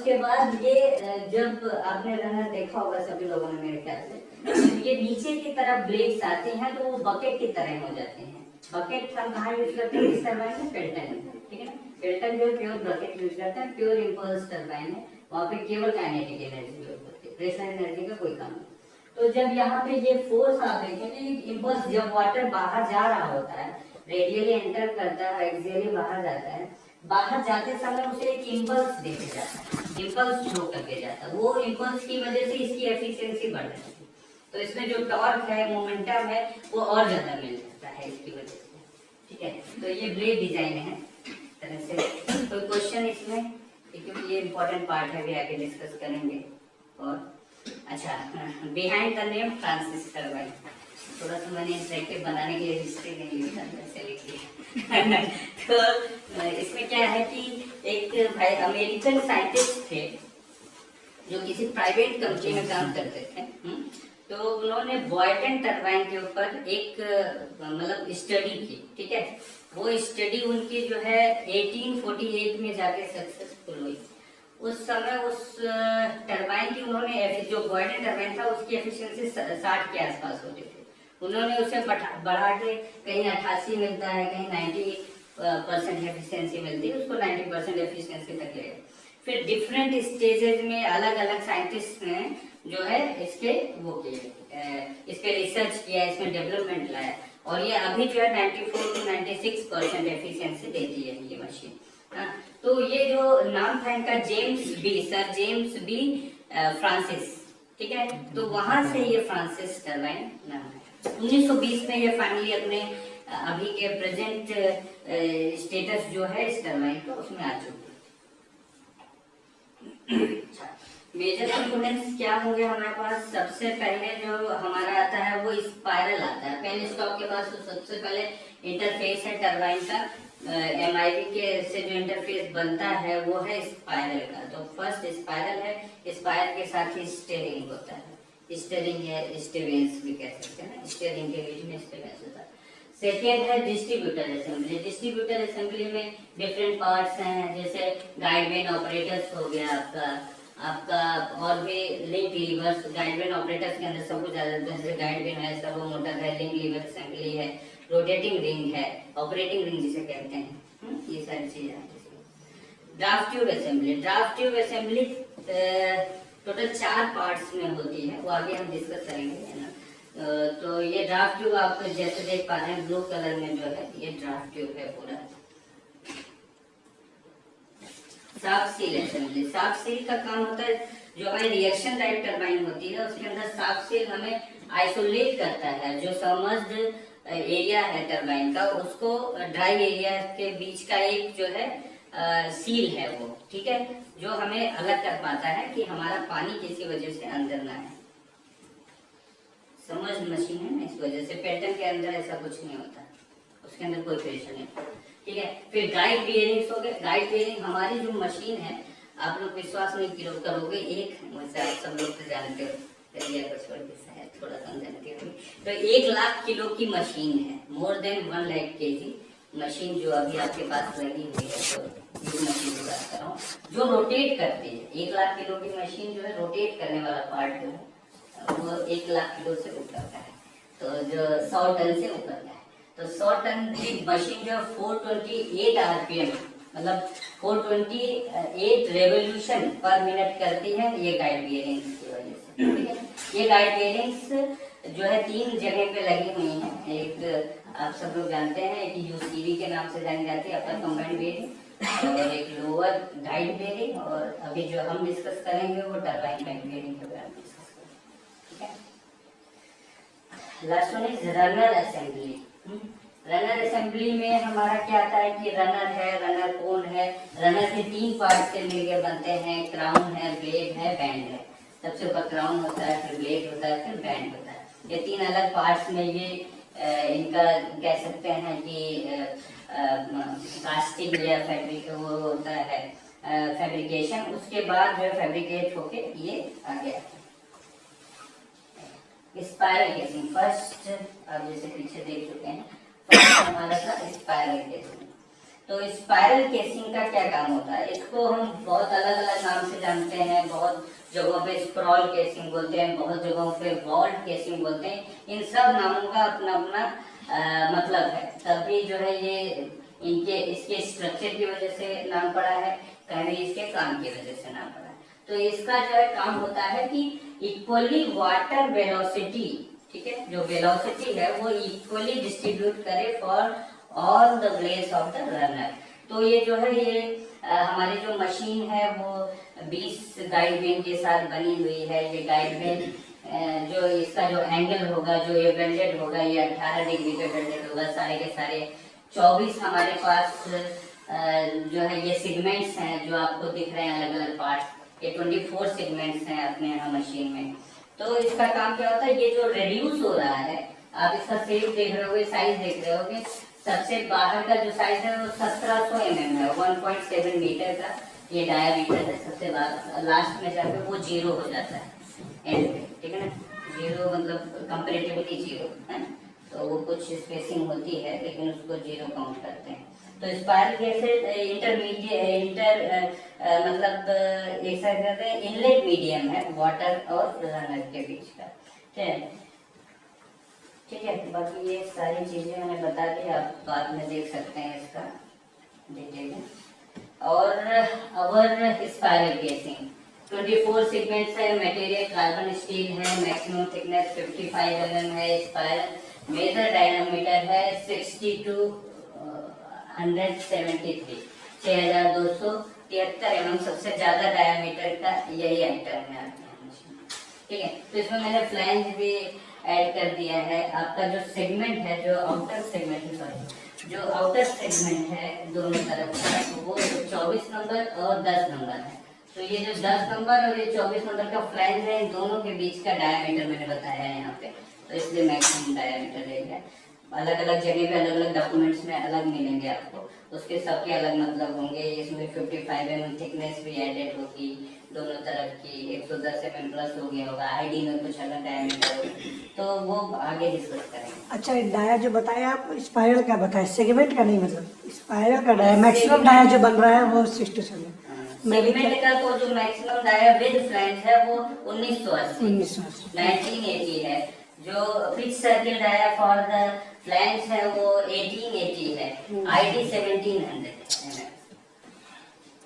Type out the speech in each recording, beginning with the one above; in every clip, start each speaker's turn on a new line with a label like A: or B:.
A: उसके बाद ये जब आपने रनर देखा होगा सभी लोगों ने मेरे ख्याल से, ये नीचे की तरफ ब्लेड्स आते हैं तो वो बकेट की तरह हो जाते हैं। बकेट हम कहाँ यूज करते हैं इस टरबाइन में? पेल्टन में, ठीक है ना। पेल्टन जो प्योर बकेट यूज करते हैं, प्योर इंपल्स टरबाइन है, वहाँ पे केवल काइनेटिक एनर्जी यूज होती है, प्रेशर एनर्जी का कोई काम नहीं। तो जब यहाँ पे ये फोर्स आ गई क्योंकि इम्पल्स, जब वाटर बाहर जा रहा होता है, रेडियली एंटर करता है, एक्सियली बाहर जाता है, बाहर जाते समय उसे एक इम्पल्स देके जाता है, इम्पल्स शो करके जाता है। वो इम्पल्स की वजह से इसकी एफिशिएंसी बढ़ जाती है, तो इसमें जो टॉर्क है, मोमेंटम है, वो और ज्यादा मिल जाता है इसकी वजह से, ठीक है। तो ये ब्लेड डिजाइन है तरह से। तो क्वेश्चन इसमें, क्योंकि ये इम्पोर्टेंट पार्ट है, भी आगे डिस्कस करेंगे। और अच्छा, behind the name Francis turbine, थोड़ा सा मैंने इंटरेक्टिव बनाने के लिए हिस्ट्री नहीं ली था, ऐसे लिख दिया। तो इसमें क्या है कि एक भाई अमेरिकन साइंटिस्ट थे जो किसी प्राइवेट कंपनी में काम करते थे। तो उन्होंने बॉयटन टरबाइन के ऊपर एक मतलब स्टडी की, ठीक है। वो स्टडी उनकी जो है 1848 में जाके सक्सेसफुल हुई। उस समय उस टरबाइन की उन्होंने, जो बॉयटन टरबाइन था उसकी एफिशिएंसी 60 के आसपास होती थी। उन्होंने उसे बढ़ा के कहीं 88 मिलता है, कहीं 90% एफिशिएंसी मिलती है, उसको 90% एफिशिएंसी तक ले गए। फिर डिफरेंट स्टेजेस में अलग अलग साइंटिस्ट ने जो है इसके वो किए, इस पे रिसर्च किया, इसमें डेवलपमेंट लाया, और ये अभी जो है 94 to 96% एफिशिएंसी देती है ये मशीन। हाँ, तो ये जो नाम था इनका सर जेम्स बी फ्रांसिस, ठीक है। तो वहां से ये फ्रांसिस टरबाइन नाम है। 1920 में ये फाइनली अपने अभी के प्रेजेंट स्टेटस जो है इस टरबाइन का उसमें आ चुकी है। मेजर कंपोनेंट्स क्या होंगे हमारे पास? सबसे पहले जो हमारा आता है वो स्पाइरल आता है। पेन स्टॉक के पास तो सबसे पहले इंटरफेस है टरबाइन का, एमआईबी के से जो इंटरफेस बनता है वो है स्पाइरल का। तो फर्स्ट स्पाइरल है, स्पाइरल के साथ ही स्टेयरिंग होता है, स्टेयरिंग है, स्टेवेंस भी कह सकते हैं ना, स्टेयरिंग के बीच में स्टेवेंस होता है। सेकेंड है डिस्ट्रीब्यूटर असेंबली। डिस्ट्रीब्यूटर असेंबली में डिफरेंट पार्ट्स हैं, जैसे गाइडवेन ऑपरेटर्स हो गया आपका और भी लिंक लीवर्स। गाइडवेन ऑपरेटर्स के अंदर सब कुछ आ जाता है, जैसे गाइडवेन है, सर्वो मोटर है, लिंक लीवर असेंबली है, रोटेटिंग रिंग है, ऑपरेटिंग रिंग जिसे कहते हैं, ये सारी चीजें आती है। Draft tube assembly. Draft tube assembly total 4 parts में होती है, वो आगे हम डिस्कस करेंगे, है ना। तो ये ड्राफ्ट ट्यूब आप जैसे देख पा रहे हैं ब्लू कलर में जो है ये ड्राफ्ट ट्यूब है पूरा। साफ सील असेंबली। साफ सील का काम होता है, जो हमारी रिएक्शन टाइप टरबाइन होती है उसके अंदर साफ सील हमें आइसोलेट करता है। जो सबमर्ज्ड एरिया है टरबाइन का, उसको ड्राई एरिया के बीच का एक जो है सील है वो, ठीक है, जो हमें अलग कर पाता है कि हमारा पानी किसी वजह से अंदर ना है। सबमर्ज्ड मशीन है ना, इस वजह से पेल्टन के अंदर ऐसा कुछ नहीं होता, उसके अंदर कोई प्रेशर नहीं, ठीक है। फिर गाइड बियरिंग्स हो गए। गाइड बियरिंग हमारी जो मशीन है, आप लोग विश्वास नहीं करोगे, एक मुझसे आप सब लोग तो जानते हो, थोड़ा समझाने के, तो 1 लाख किलो की मशीन है, more than 1 lakh KG machine जो अभी आपके पास लगी हुई है। तो ये मशीन की बात कर रहा हूँ जो रोटेट करती है। 1 लाख किलो की मशीन जो है, रोटेट करने वाला पार्ट जो है वो 1 लाख किलो से ऊपर का है, तो जो 100 टन से ऊपर का है। तो 100 टन की मशीन जो 428 आरपीएम मतलब 428 रेवोल्यूशन पर मिनट करती है, ये गाइड बियरिंग्स की वजह से, ठीक है। ये गाइड बियरिंग्स जो है 3 जगह पे लगी हुई हैं। एक आप सब लोग जानते हैं, एक यूसीवी के नाम से जानी जाती है, अपर कंबाइंड बियरिंग, और एक लोअर गाइड बियरिंग, और अभी जो हम डिस्कस करेंगे वो टरबाइन गाइड बियरिंग के बारे में डिस्कस करेंगे, ठीक है। Last one is runner assembly. Runner assembly में हमारा क्या आता है कि रनर है, रनर कोन है। रनर के 3 पार्ट से मिलकर बनते हैं, क्राउन है, ब्लेड है, बैंड है। सबसे ऊपर क्राउन होता है, फिर ब्लेड होता है, फिर बैंड होता है। ये 3 अलग पार्ट्स में ये इनका कह सकते हैं कि कास्टिंग या फैब्रिक वो होता है, फैब्रिकेशन। उसके बाद जो फैब्रिकेट होके ये आ गया स्पाइरल केसिंग। फर्स्ट आप जैसे पीछे देख चुके हैं, फर्स्ट हमारा था स्पाइरल केसिंग। तो स्पाइरल केसिंग का क्या काम होता है, इसको हम बहुत अलग अलग नाम से जानते हैं। बहुत जगहों पे स्क्रॉल केसिंग बोलते हैं, बहुत जगहों पे वॉल्ट केसिंग बोलते हैं। इन सब नामों का अपना अपना मतलब है। तभी जो है ये इनके इसके स्ट्रक्चर की वजह से नाम पड़ा है, कहीं इसके काम की वजह से नाम पड़ा है। तो इसका जो है काम होता है कि इक्वली वाटर वेलोसिटी, ठीक है, जो वेलोसिटी है वो इक्वली डिस्ट्रीब्यूट करे for all the blades of the runner. तो ये जो है ये हमारी जो मशीन है वो 20 गाइड वेन के साथ बनी हुई है। ये गाइड वेन जो इसका जो एंगल होगा, जो ये वेल्डेड होगा, ये 18 डिग्री पे वेल्डेड होगा। सारे के सारे 24 हमारे पास जो है ये सेगमेंट्स हैं जो आपको दिख रहे हैं अलग अलग पार्ट। ये 24 सेगमेंट्स हैं अपने यहाँ मशीन में। तो इसका काम क्या होता है, ये जो रिड्यूस हो रहा है, आप इसका शेप देख रहे होगे, साइज देख रहे होगे। सबसे बाहर का जो साइज है वो 1700 mm है, 1.7 मीटर का ये डायामीटर है। सबसे लास्ट में जाकर वो 0 हो जाता है एंड पे, ठीक है ना। 0 मतलब कंपैरेटिवली 0 है, तो वो कुछ स्पेसिंग होती है लेकिन उसको 0 काउंट करते हैं। तो स्पाइरल कैसे इंटरमीडिएट मतलब एक साइड कहते हैं इनलेट मीडियम है वाटर और रनर के बीच का, ठीक है। बाकी ये सारी चीजें मैंने बता दी, आप बाद में देख सकते हैं इसका डिटेल में। और अवर स्पाइरल केसिंग 24 सेगमेंट्स है, मटेरियल कार्बन स्टील है, मैक्सिमम थिकनेस 55 mm है, स्पाइरल मेजर डायमीटर है 6273 6273 mm। सबसे ज्यादा डायमीटर का यही आइटम है, ठीक है। तो इसमें मैंने फ्लैंज भी ऐड कर दिया है। आपका जो सेगमेंट है, जो आउटर सेगमेंट है, सॉरी जो आउटर सेगमेंट है दोनों तरफ का, वो 24 नंबर और 10 नंबर है। तो ये जो 10 नंबर और ये 24 नंबर का फ्लैंज है, इन दोनों के बीच का डायमीटर मैंने बताया है यहाँ पे, तो इसलिए मैक्सिमम डायमीटर रहेगा। अलग अलग जगह पे अलग अलग डॉक्यूमेंट्स में अलग मिलेंगे आपको, उसके सबके अलग मतलब होंगे। इसमें 55 mm थिकनेस भी एडेड होगी दोनों तरफ की, 110 mm प्लस हो गया होगा, आईडी में कुछ अलग डायमीटर होगा, तो वो आगे डिस्कस करेंगे।
B: अच्छा, डाया जो बताया आप स्पाइरल का बताया, सेगमेंट का नहीं, मतलब स्पाइरल का डाया मैक्सिमम डाया जो बन रहा है वो 6 to 7।
A: सेगमेंट का तो जो मैक्सिमम डाया विद फ्लैंज है वो 1980 1980 है। जो pitch circle dia for the flange है वो 1880 है, आईडी 1700 है।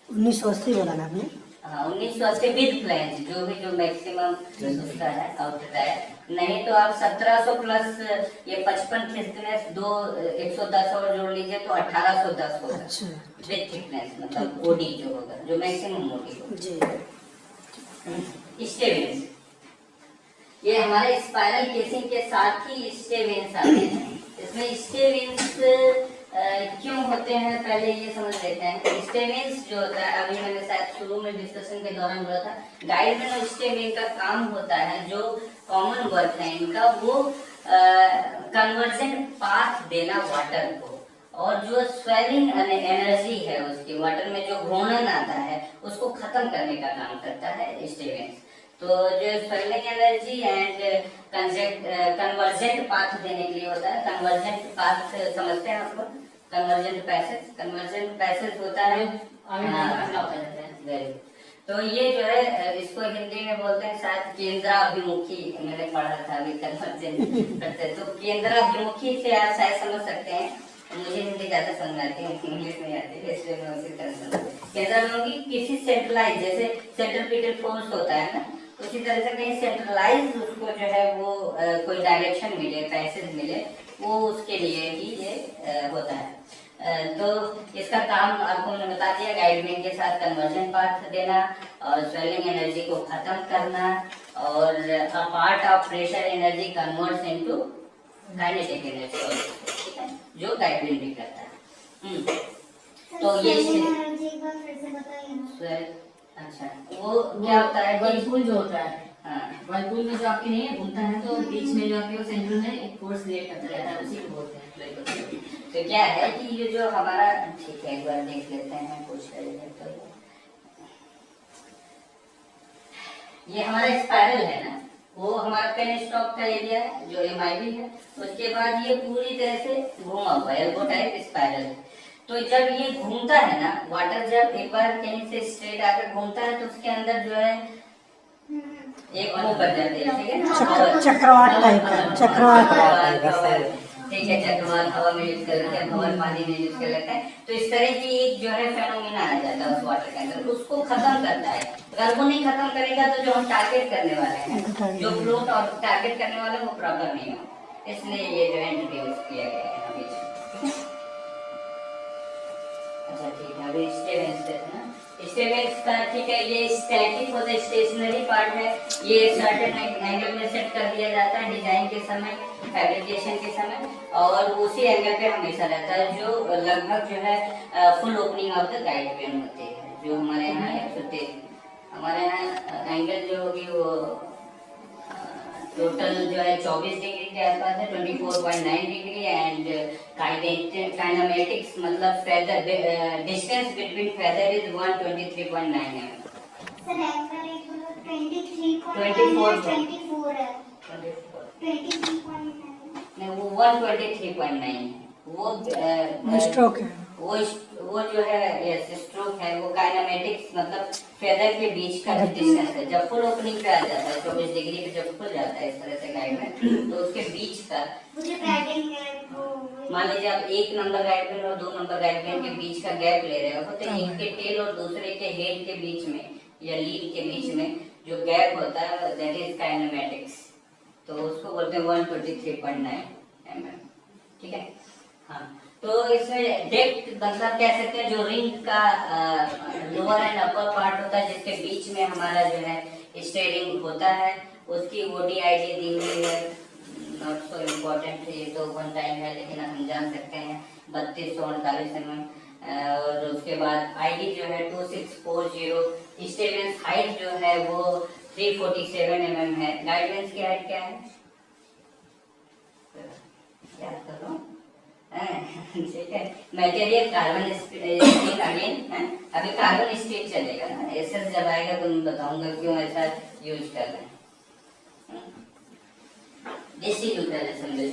B: 1980 बोला ना आपने?
A: हाँ, 1980 विद फ्लैंज, जो मैक्सिमम उसका है आउटर डाया। नहीं तो आप 1700 प्लस ये 55 थिकनेस 110 और जोड़ लीजिए तो 1810 होगा।
B: अच्छा,
A: विद थिकनेस मतलब ओडी जो होगा, जो मैक्सिमम ओडी होगा जी। स्टेवेंस, ये हमारे स्पाइरल केसिंग के साथ ही स्टेवेंस आते हैं। इसमें स्टेवेंस क्यों होते हैं पहले ये समझ लेते हैं। स्टेवेंस जो होता है, अभी मैंने शायद शुरू में डिस्कशन के दौरान बोला था, गाइडमैन और स्टेवेन का काम होता है, जो कॉमन वर्क है इनका, वो कन्वर्जेंट पाथ देना वाटर को, और जो स्वेलिंग एनर्जी है उसकी, वाटर में जो घूर्णन आता है उसको खत्म करने का काम करता है स्टेवेंस। तो जो swelling energy and convergent path देने के लिए होता है। कन्वर्जेंट पाथ समझते हैं आपको, कन्वर्जेंट पैसेज होता है। वेरी, तो ये जो है इसको हिंदी में बोलते हैं शायद केंद्राभिमुखी, मैंने पढ़ा था अभी कन्वर्जेंट करते, तो केंद्राभिमुखी से आप शायद समझ सकते हैं। मुझे हिंदी ज्यादा समझ आती है, इंग्लिश नहीं आती है, इसलिए मैं उसी तरह समझ। केंद्राभिमुखी किसी सेंट्रलाइज, जैसे सेंट्रिपिटल फोर्स होता है ना, उसी तरह से कहीं सेंट्रलाइज उसको जो है वो कोई डायरेक्शन मिले, पैसेज मिले, वो उसके लिए ही ये होता है। तो इसका काम आपको मैंने बता दिया, गाइडमैन के साथ कन्वर्जन पाथ देना और स्वेलिंग एनर्जी को खत्म करना, और a part of pressure energy converts into kinetic energy, ठीक है, जो गाइडमैन भी करता है। तो ये अच्छा, वो क्या होता है,
C: वर्लपूल जो होता है,
A: हाँ,
C: वर्लपूल में जो आपके नहीं घूमता है, तो बीच में जो आपके सेंटर में एक फोर्स क्रिएट करता रहता है, उसी को बोलते हैं।
A: तो क्या है कि ये जो हमारा, ठीक है एक बार देख लेते हैं कुछ तो ये हमारा स्पाइरल है ना, वो हमारा पेन स्टॉक का एरिया है जो MIB है। उसके बाद ये पूरी तरह से घूमा हुआ एल्बो टाइप स्पाइरल है। तो जब ये घूमता है ना, वाटर जब एक बार कहीं से स्ट्रेट आकर घूमता है तो उसके अंदर जो है एक वो बन जाते हैं, ठीक है ना,
B: चक्रवात टाइप का, चक्रवात।
A: ठीक है, चक्रवात हवा में यूज कर लेते हैं, भंवर पानी में यूज कर लेते हैं। तो इस तरह की एक जो है फेनोमेना आ जाता है उस वाटर के अंदर, उसको खत्म करता है। अगर वो नहीं खत्म करेगा तो जो हम टारगेट करने वाले हैं, जो फ्लोट और टारगेट करने वाले हैं, वो प्रॉपर नहीं हो। इसलिए ये जो है इंट्रोड्यूस किया गया है हमें। अच्छा ठीक है, अभी स्टेवेंस देखते हैं। स्टेवेंस का ठीक है, ये स्टैटिक होता है, स्टेशनरी पार्ट है। ये सर्टेन एंगल में सेट कर दिया जाता है डिजाइन के समय, फैब्रिकेशन के समय, और उसी एंगल पे हमेशा रहता है जो लगभग जो है full opening of the guide pen होती है। जो हमारे यहाँ 113 हमारे यहाँ एंगल जो होगी वो टोटल जो है 24 डिग्री के आसपास है, 24.9 डिग्री। एंड काइनेमेटिक्स मतलब feather distance between feather is 123.9 है।
D: सर एंगल एक 23.9 है, 23.9
A: नहीं, वो 123.9 है। वो
B: स्ट्रोक है।
A: वो जो है यस स्ट्रोक है। वो काइनेमेटिक्स मतलब फेदर के बीच का डिस्टेंस है। जब फुल ओपनिंग पे आ जाता है 24 डिग्री पे, जब खुल जाता है इस तरह से गाइड में, तो उसके बीच का
D: मुझे गाइडिंग है वो
A: मान लीजिए आप 1 नंबर गाइड पेन और 2 नंबर गाइड पेन के बीच का गैप ले रहे हो, तो एक के टेल और दूसरे के हेड के बीच में या लीड के बीच में जो गैप होता है दैट इज काइनेमेटिक्स। तो उसको बोलते हैं 123.9 mm, ठीक है। हाँ, तो इसमें डेप्थ मतलब कह सकते हैं जो रिंग का लोअर एंड अपर पार्ट होता है, जिसके बीच में हमारा जो है स्टेयरिंग होता है, उसकी ODID दी हुई है। नॉट सो इम्पोर्टेंट, ये तो वन टाइम है, लेकिन हम जान सकते हैं 3248 mm। और उसके बाद ID जो है 2640। स्टेवेंस हाइट जो है वो 347 mm है। गाइडलाइंस की हाइट क्या है, याद करो। ठीक है, मटेरियल कार्बन स्टील अगेन है। अभी कार्बन स्टील चलेगा ना, एसएस जब आएगा तो मैं बताऊंगा क्यों ऐसा यूज कर रहे हैं। डिस्ट्रीब्यूटर असेंबली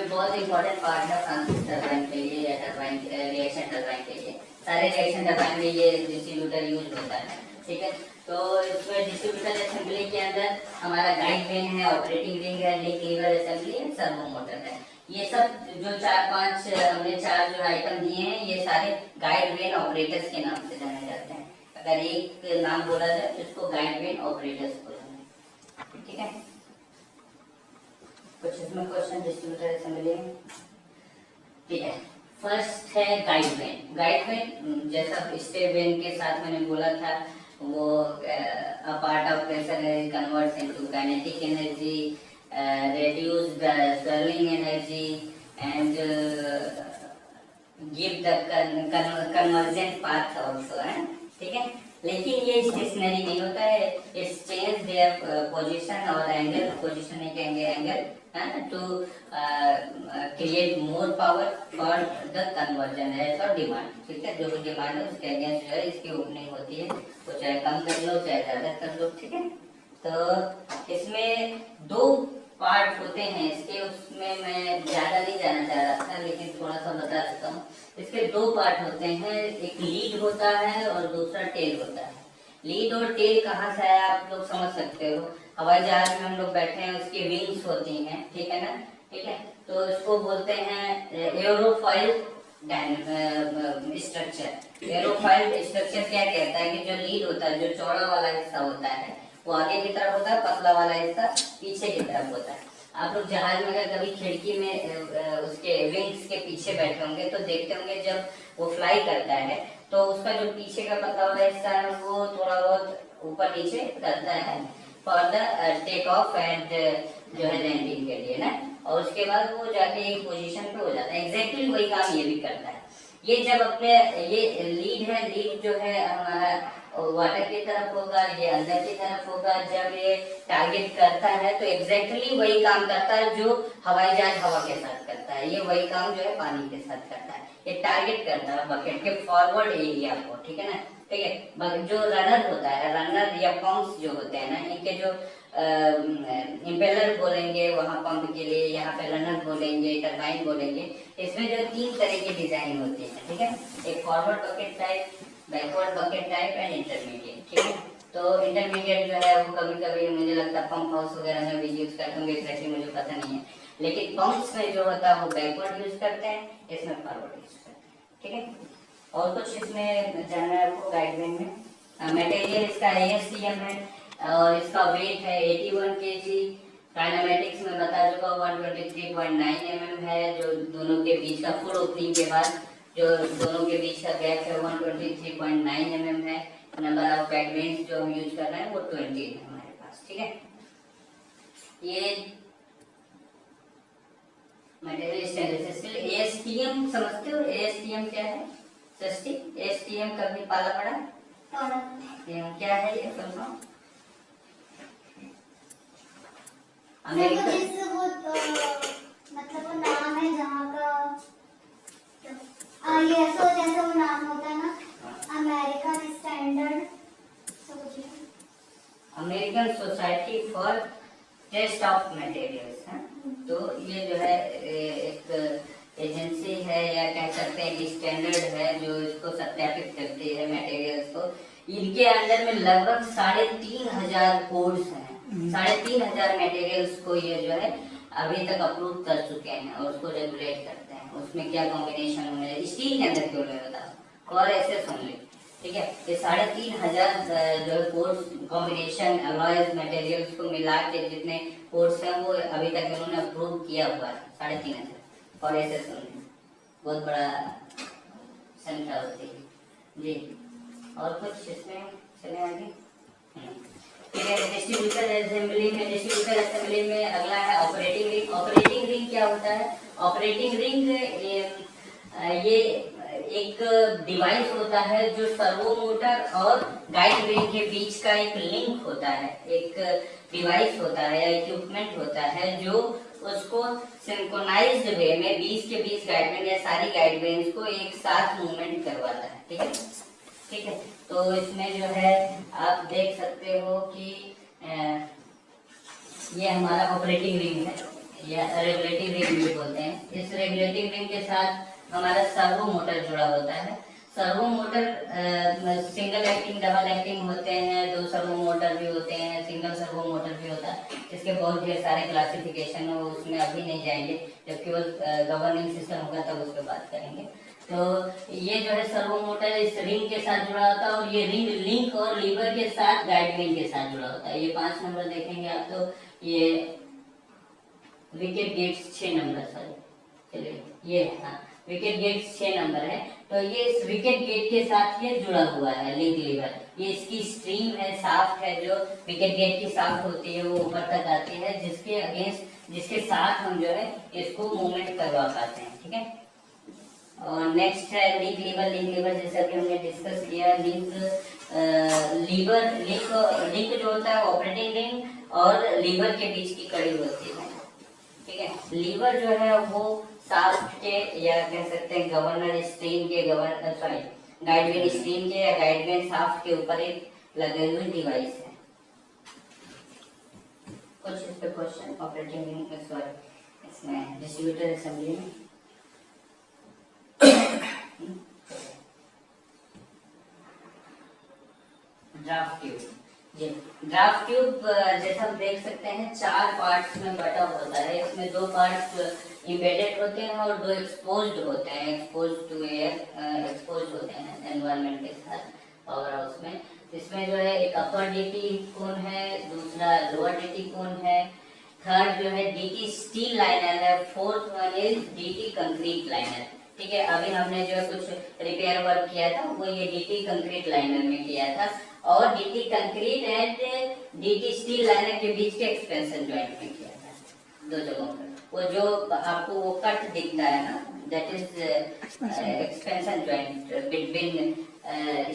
A: बहुत इंपॉर्टेंट पार्ट है फ्रांसिस टरबाइन के लिए या टरबाइन रिएक्शन टरबाइन के लिए। सारे रिएक्शन टरबाइन में ये डिस्ट्रीब्यूटर यूज होता है, ठीक है। तो इसमें डिस्ट्रीब्यूटर असेंबली के अंदर हमारा गाइड वेन है, ऑपरेटिंग रिंग है, लिंक लीवर असेंबली है, सर्वो मोटर है। ये सब जो 4-5 हमने 4 जो आइटम दिए हैं, ये सारे गाइड वेन ऑपरेटर्स के नाम से जाने जाते हैं। अगर एक नाम बोला जाए तो इसको गाइड वेन ऑपरेटर्स बोलते हैं, ठीक है। कुछ इसमें क्वेश्चन डिस्ट्रीब्यूटर असेंबली में, ठीक है। फर्स्ट है गाइड वेन। गाइड वेन जैसा स्टे वेन के साथ मैंने बोला था, वो part of pressure converts into kinetic energy, reduce the swirling energy and give the convergent path also है, ठीक है। लेकिन ये स्टेशनरी नहीं होता है, इट्स चेंज देयर पोजीशन और एंगल, पोजीशन नहीं कहेंगे एंगल, है to create more power for the conversion है फॉर डिमांड, ठीक है। जो भी डिमांड है उसके अगेंस्ट जो है इसकी ओपनिंग होती है, वो चाहे कम कर लो चाहे ज्यादा कर लो, ठीक है। तो इसमें 2 पार्ट होते हैं इसके, उसमें मैं ज्यादा नहीं जाना चाह रहा था, लेकिन थोड़ा सा बता देता हूँ। इसके 2 पार्ट होते हैं, एक लीड होता है और दूसरा टेल होता है। लीड और टेल कहाँ से आया आप लोग समझ सकते हो। हवाई जहाज में हम लोग बैठे हैं, उसकी विंग्स होती हैं, ठीक है ना, ठीक है। तो इसको बोलते हैं एरोफॉइल स्ट्रक्चर। एरोफॉइल स्ट्रक्चर क्या कहता है कि जो लीड होता है, जो चौड़ा वाला हिस्सा होता है वो आगे की तरफ होता है, पतला वाला हिस्सा पीछे की तरफ होता है। आप लोग जहाज में अगर कभी खिड़की में उसके विंग्स के पीछे बैठे होंगे तो देखते होंगे जब वो फ्लाई करता है तो उसका जो पीछे का पतला वाला हिस्सा है वो थोड़ा बहुत ऊपर नीचे करता है for the take off and जो है लैंडिंग के लिए ना, और उसके बाद वो जाके एक पोजीशन पे हो जाता है। एग्जैक्टली वही काम ये भी करता है। ये जब अपने ये लीड है, लीड जो है हमारा वाटर की तरफ होगा, ये अंदर की तरफ होगा। जब ये टारगेट करता है तो एग्जैक्टली वही काम करता है जो हवाई जहाज हवा के साथ करता है, ये वही काम जो है पानी के साथ करता है। ये टारगेट करता है बकेट के फॉरवर्ड एरिया को, ठीक है ना। ठीक है, जो रनर होता है, रनर या पंप्स जो होते हैं ना, इनके जो इंपेलर बोलेंगे वहाँ पंप के लिए, यहाँ पे रनर बोलेंगे, टरबाइन बोलेंगे। इसमें जो 3 तरह की डिजाइन होती है, ठीक है, एक forward bucket type, backward bucket type and intermediate, ठीक है। तो इंटरमीडिएट जो है वो कभी कभी मुझे लगता है पंप हाउस वगैरह में भी यूज करते होंगे, एक्जैक्टली मुझे पता नहीं है, लेकिन पंप्स में जो होता है वो बैकवर्ड यूज करते हैं, इसमें फॉरवर्ड यूज करते हैं, ठीक है। और कुछ इसमें जानना है आपको गाइडलाइन में। मटेरियल इसका ASTM है और इसका वेट है 81 kg। काइनेमेटिक्स में बता चुका 123.9 mm है, जो दोनों के बीच का फुल ओपनिंग के बाद जो दोनों के बीच का गैप है 123.9 mm है। नंबर ऑफ बैकबेंस जो हम यूज कर रहे हैं वो 20 है हमारे पास, ठीक है। ये मटेरियल स्टेनलेस स्टील। ASTM समझते हो? ASTM क्या है सृष्टि? ASTM कभी पाला पड़ा? क्या है ये समझो?
D: मतलब वो नाम है जहाँ का ISO जैसा वो नाम होता है ना, American standard,
A: American society for test of materials है। तो ये जो है एक एजेंसी है या कह सकते हैं कि स्टैंडर्ड है जो इसको सत्यापित करती है मटेरियल्स को। इनके अंदर में लगभग 3,500 कोड्स हैं, 3,500 मटेरियल्स को ये जो है अभी तक अप्रूव कर चुके हैं और उसको रेगुलेट करते हैं। उसमें क्या कॉम्बिनेशन होने, स्टील के अंदर क्यों नहीं बताओ, और ऐसे सुन ले, ठीक है। ये 3,500 जो कोड्स कॉम्बिनेशन अलॉयज मटेरियल्स को मिला के जितने कोड्स हैं वो अभी तक इन्होंने अप्रूव किया हुआ है 3,500। और ऐसे सुन ले, बहुत बड़ा संख्या होती है जी। और कुछ इसमें चले आगे, ठीक है। डिस्ट्रीब्यूटर असेंबली में अगला है ऑपरेटिंग रिंग। ऑपरेटिंग रिंग क्या होता है? ऑपरेटिंग रिंग ये एक डिवाइस होता है जो सर्वो मोटर और गाइड रिंग के बीच का एक लिंक होता है, एक डिवाइस होता है या इक्विपमेंट होता है जो उसको सिंक्रोनाइज्ड वे में 20 के 20 गाइडवेन या सारी गाइडवेन्स को एक साथ मूवमेंट करवाता है, ठीक है। ठीक है, तो इसमें जो है आप देख सकते हो कि ये हमारा ऑपरेटिंग रिंग है या रेगुलेटिंग रिंग भी बोलते हैं। इस रेगुलेटिंग रिंग के साथ हमारा सर्वो मोटर जुड़ा होता है। Servo motor single acting, double acting होते हैं, 2 सर्वो मोटर भी होते हैं, सिंगल सर्वो मोटर भी होता है। इसके बहुत ढेर सारे क्लासिफिकेशन है, उसमें अभी नहीं जाएंगे, जब केवल गवर्निंग सिस्टम होगा तब उस पर बात करेंगे। तो ये जो है सर्वो मोटर इस रिंग के साथ जुड़ा होता है और ये रिंग लिंक और लीवर के साथ गाइड रिंग के साथ जुड़ा होता है। ये 5 नंबर देखेंगे आप, तो ये विकेट गेट्स 6 नंबर, सॉरी चलिए ये हाँ विकेट गेट्स 6 नंबर है। तो ये इस विकेट गेट के साथ ये जुड़ा हुआ है लिंक लीवर। ये इसकी स्ट्रीम है, शाफ्ट है, जो विकेट गेट की शाफ्ट होती है वो ऊपर तक आती है, जिसके अगेंस्ट जिसके साथ हम जो है इसको मूवमेंट करवा पाते हैं, ठीक है। और नेक्स्ट है लिंक लीवर। लिंक लीवर जैसा कि हमने डिस्कस किया, लिंक लीवर लिंक जो होता है ऑपरेटिंग रिंग और लीवर के बीच की कड़ी होती है, ठीक है। लीवर जो है वो शाफ्ट के या कह सकते हैं गवर्नर स्ट्रीम के गाइडवेन स्ट्रीम के या गाइडवेन शाफ्ट के ऊपर एक लगे हुए डिवाइस है। कुछ इस पे क्वेश्चन ऑपरेटिंग रिंग सॉरी इसमें डिस्ट्रीब्यूटर असेंबली में ड्राफ्ट ट्यूब। जी, ड्राफ्ट ट्यूब जैसा हम देख सकते हैं 4 पार्ट्स में बटा होता है। इसमें 2 पार्ट्स इम्बेडेड होते हैं और 2 एक्सपोज्ड होते हैं, एक्सपोज्ड टू एयर, एक्सपोज्ड होते हैं एनवायरनमेंट के साथ पावर हाउस में। इसमें जो है एक अपर डीटी कोन है, दूसरा लोअर डीटी कोन है, थर्ड जो है डीटी स्टील लाइनर है, fourth one is DT concrete liner, ठीक है। अभी हमने जो कुछ रिपेयर वर्क किया था वो ये डीटी कंक्रीट लाइनर में किया था और DT concrete and DT steel liner के बीच के एक्सपेंशन जॉइंट में किया था 2 जगहों पर। वो जो आपको वो कट दिखता है ना, that is expansion joint between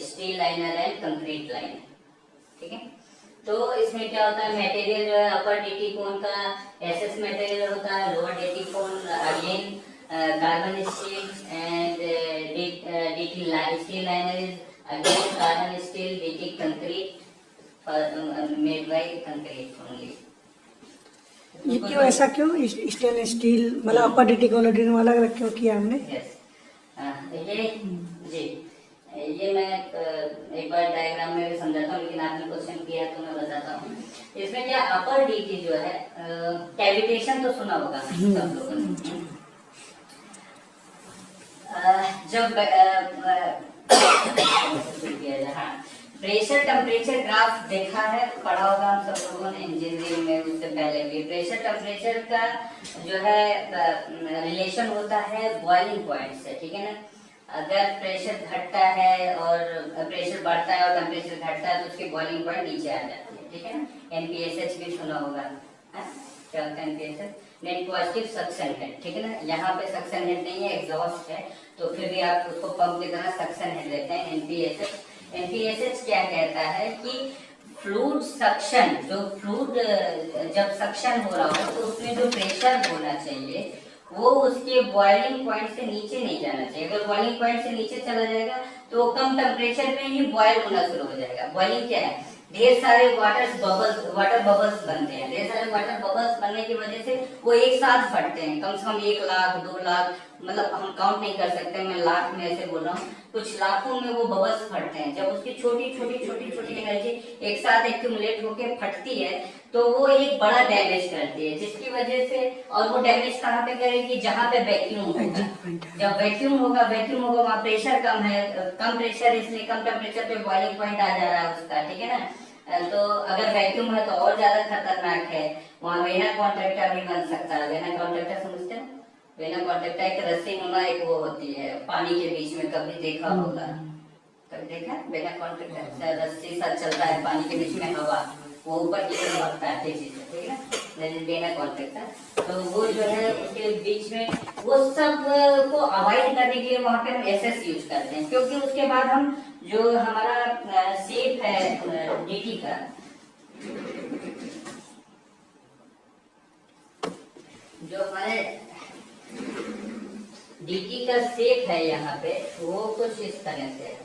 A: steel liner and concrete liner, ठीक है। तो इसमें क्या होता है, मटेरियल जो है अपर डीटी कोन का एसएस मटेरियल होता है, lower DT cone again carbon steel and DT steel liner is again carbon steel DT concrete made by concrete only.
B: ये क्यों ऐसा क्यों स्टेनलेस स्टील मतलब अपर डीटी क्वालिटी में अलग अलग क्यों किया हमने?
A: यस ये जी ये मैं एक बार डायग्राम में भी समझाता हूँ, लेकिन आपने क्वेश्चन किया तो मैं बताता हूँ। इसमें क्या अपर डीटी जो है कैविटेशन तो सुना होगा सब लोगों ने। जब प्रेशर टेम्परेचर ग्राफ देखा है, पढ़ा होगा हम सब लोगों ने इंजीनियरिंग में, उससे पहले भी। प्रेशर टेम्परेचर का जो है रिलेशन होता है बॉइलिंग पॉइंट से, ठीक है ना। अगर प्रेशर घटता है और प्रेशर बढ़ता है और टेम्परेचर घटता है तो उसकी बॉइलिंग पॉइंट नीचे आ जाती है, ठीक है ना। एनपीएसएच भी सुना होगा, क्या होता है NPSH? Net positive suction head, ठीक है ना। यहाँ पे सक्शन हेड नहीं है, एग्जॉस्ट है, तो फिर भी आप उसको पंप की तरह सक्शन हेड लेते हैं, एनपीएसएच। एनपीएसएच क्या कहता है कि फ्लूइड सक्शन, जो फ्लूइड जब सक्शन हो रहा हो तो उसमें जो प्रेशर होना चाहिए वो उसके बॉइलिंग पॉइंट से नीचे नहीं जाना चाहिए। अगर बॉइलिंग पॉइंट से नीचे चला जाएगा तो कम टेम्परेचर में ही बॉयल होना शुरू हो जाएगा। बॉइलिंग क्या है? ढेर सारे वाटर बबल्स बनते हैं। ढेर सारे वाटर बबल्स बनने की वजह से वो एक साथ फटते हैं, कम से कम 1 लाख 2 लाख, मतलब हम काउंट नहीं कर सकते, मैं लाख में ऐसे बोल रहा हूँ, कुछ लाखों में वो बबल्स फटते हैं। जब उसकी छोटी छोटी एनर्जी एक साथ एक्यूमुलेट होकर फटती है तो वो एक बड़ा डैमेज करती है, जिसकी वजह से, और वो डैमेज कहाँ पे करेगी? जहाँ पे वैक्यूम होगा। जब वैक्यूम होगा वहाँ प्रेशर कम है, कम प्रेशर इसलिए कम टेम्परेचर पे बॉइलिंग पॉइंट आ जा रहा है उसका, ठीक है ना। तो अगर वैक्यूम है तो और ज्यादा खतरनाक है, वहाँ वेना कॉन्ट्रैक्टर भी बन सकता है। वेना कॉन्ट्रैक्टर समझते हैं? वेना कॉन्ट्रैक्टर एक रस्सी नुमा एक वो होती है पानी के बीच में, कभी देखा होगा? कभी देखा? वेना कॉन्ट्रैक्टर रस्सी सा चलता है पानी के बीच में, हवा वो ऊपर की तरफ बढ़ता है तेजी से, ठीक है ना। वेना कॉन्ट्रैक्टर, तो वो जो है उसके बीच में वो सब को अवॉइड करने के लिए वहाँ पे हम एसएस यूज करते हैं, क्योंकि उसके बाद हम जो हमारा शेप है डीटी का, जो हमारे डीटी का शेप है यहाँ पे वो कुछ इस तरह से है।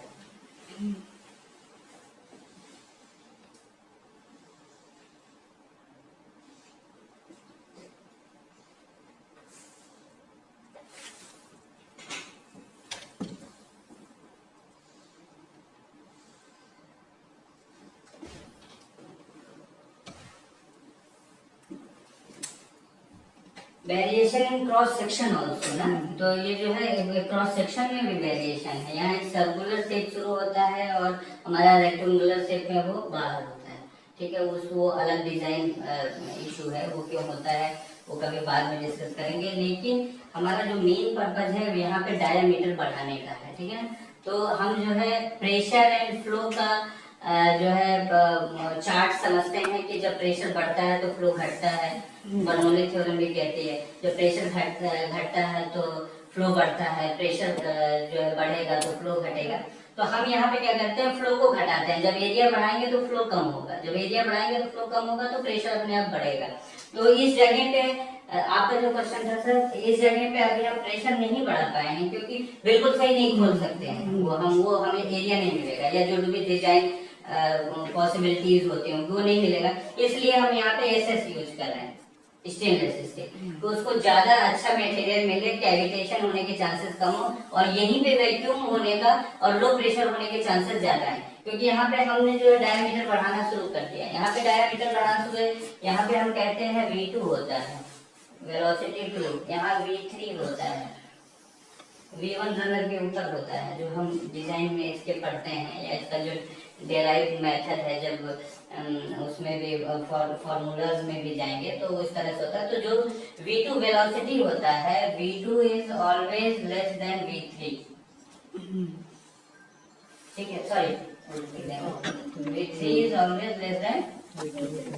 A: Variation in cross section also ना, तो ये जो है क्रॉस सेक्शन में भी वेरिएशन है। यहाँ एक सर्कुलर शेप शुरू होता है और हमारा रेक्टेंगुलर शेप में वो बाहर होता है, ठीक है। वो अलग डिजाइन इशू है, वो क्यों होता है वो कभी बाद में डिस्कस करेंगे। लेकिन हमारा जो मेन पर्पज है यहाँ पे डायमीटर बढ़ाने का है, ठीक है। तो हम जो है प्रेशर एंड फ्लो का जो है चार्ट समझते हैं कि जब प्रेशर बढ़ता है तो फ्लो घटता है। बर्नौली थ्योरम भी कहती है जब प्रेशर घटता है तो फ्लो बढ़ता है, प्रेशर जो है बढ़ेगा तो फ्लो घटेगा। तो हम यहाँ पे क्या करते हैं, फ्लो को घटाते हैं। जब एरिया बढ़ाएंगे तो फ्लो कम होगा, जब एरिया बढ़ाएंगे तो फ्लो कम होगा, तो प्रेशर अपने आप बढ़ेगा। तो इस जगह पे आपका जो क्वेश्चन था सर, इस जगह पे अभी हम प्रेशर नहीं बढ़ा पाए हैं क्योंकि बिल्कुल सही नहीं खोल सकते हैं, वो हमें एरिया नहीं मिलेगा, या जो भी डिजाइन पॉसिबिलिटीज होती हैं वो नहीं मिलेगा। इसलिए हम यहाँ पे एसएस यूज कर रहे हैं, स्टेनलेस स्टील, तो उसको ज्यादा अच्छा मटेरियल मिले, कैविटेशन होने के चांसेस कम हो, और यहीं पे वैक्यूम होने का और लो प्रेशर होने के चांसेस ज्यादा है। क्योंकि यहाँ पे हमने जो है डायमीटर बढ़ाना शुरू कर दिया, यहाँ पे डायमीटर बढ़ाना शुरू है, यहाँ पे हम कहते हैं V2 होता है, वेलोसिटी 2, यहाँ V3 होता है, V1 रनर के ऊपर होता है, जो हम डिजाइन में इसके पढ़ते हैं, या इसका जो डेराइव मेथड है, जब उसमें भी फॉर्मूलाज में भी जाएंगे तो इस तरह से होता है। तो जो V2 वेलोसिटी होता है, V2 is always less than V3, ठीक है, sorry V3 is always less than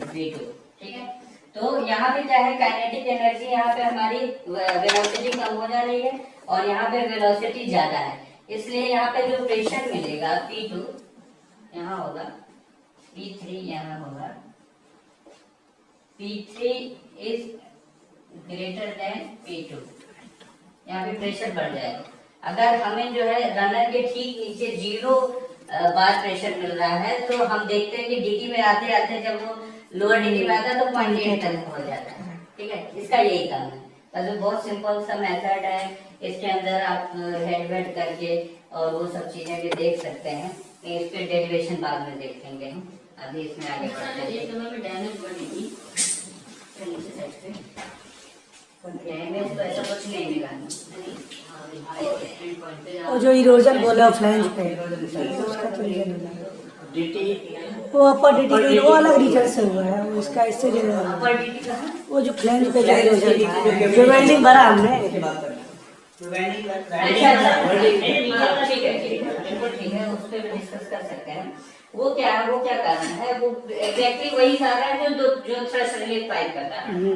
A: V2, ठीक है। तो यहाँ पे क्या है, काइनेटिक एनर्जी यहाँ पे हमारी वेलोसिटी कम हो जा रही है और यहाँ पे वेलोसिटी ज्यादा है, इसलिए यहाँ पे जो प्रेशर मिलेगा P2 यहाँ होगा, P3 यहाँ होगा, P3 is greater than P2, यहाँ पे प्रेशर बढ़ जाएगा। अगर हमें जो है रनर के ठीक नीचे 0 बार प्रेशर मिल रहा है तो हम देखते हैं कि डीटी में आते आते जब वो लोअर डीटी में आता है तो 0.8 तक हो जाता है। ठीक है, इसका यही काम है। तो बहुत सिंपल सा मेथड है, इसके अंदर आप हेड वेड करके और वो सब चीजें भी देख सकते हैं। इस पे डेरिवेशन बाद में देखेंगे हम, अभी इसमें आगे बढ़ते हैं।
C: एक नंबर में डैमेज बढ़ी थी नीचे साइड पे,
A: डैमेज तो ऐसा कुछ नहीं मिला।
B: वो जो इरोजन बोला फ्लैंज पे, उसका तो रीजन मिला। वो अपर डीटी वो अलग रीजन से हुआ है, वो इसका इससे जो
A: अपर डीटी कहाँ?
B: वो जो फ्लैंज पे जो इरोजन था, जो वेल्डिंग भरा हमने।
A: ठीक है, उस पर भी डिस्कस कर सकते हैं। वो क्या कारण है? वो एग्जैक्टली वही कारण है जो थ्रस्ट रिलीफ पाइप का कारण है।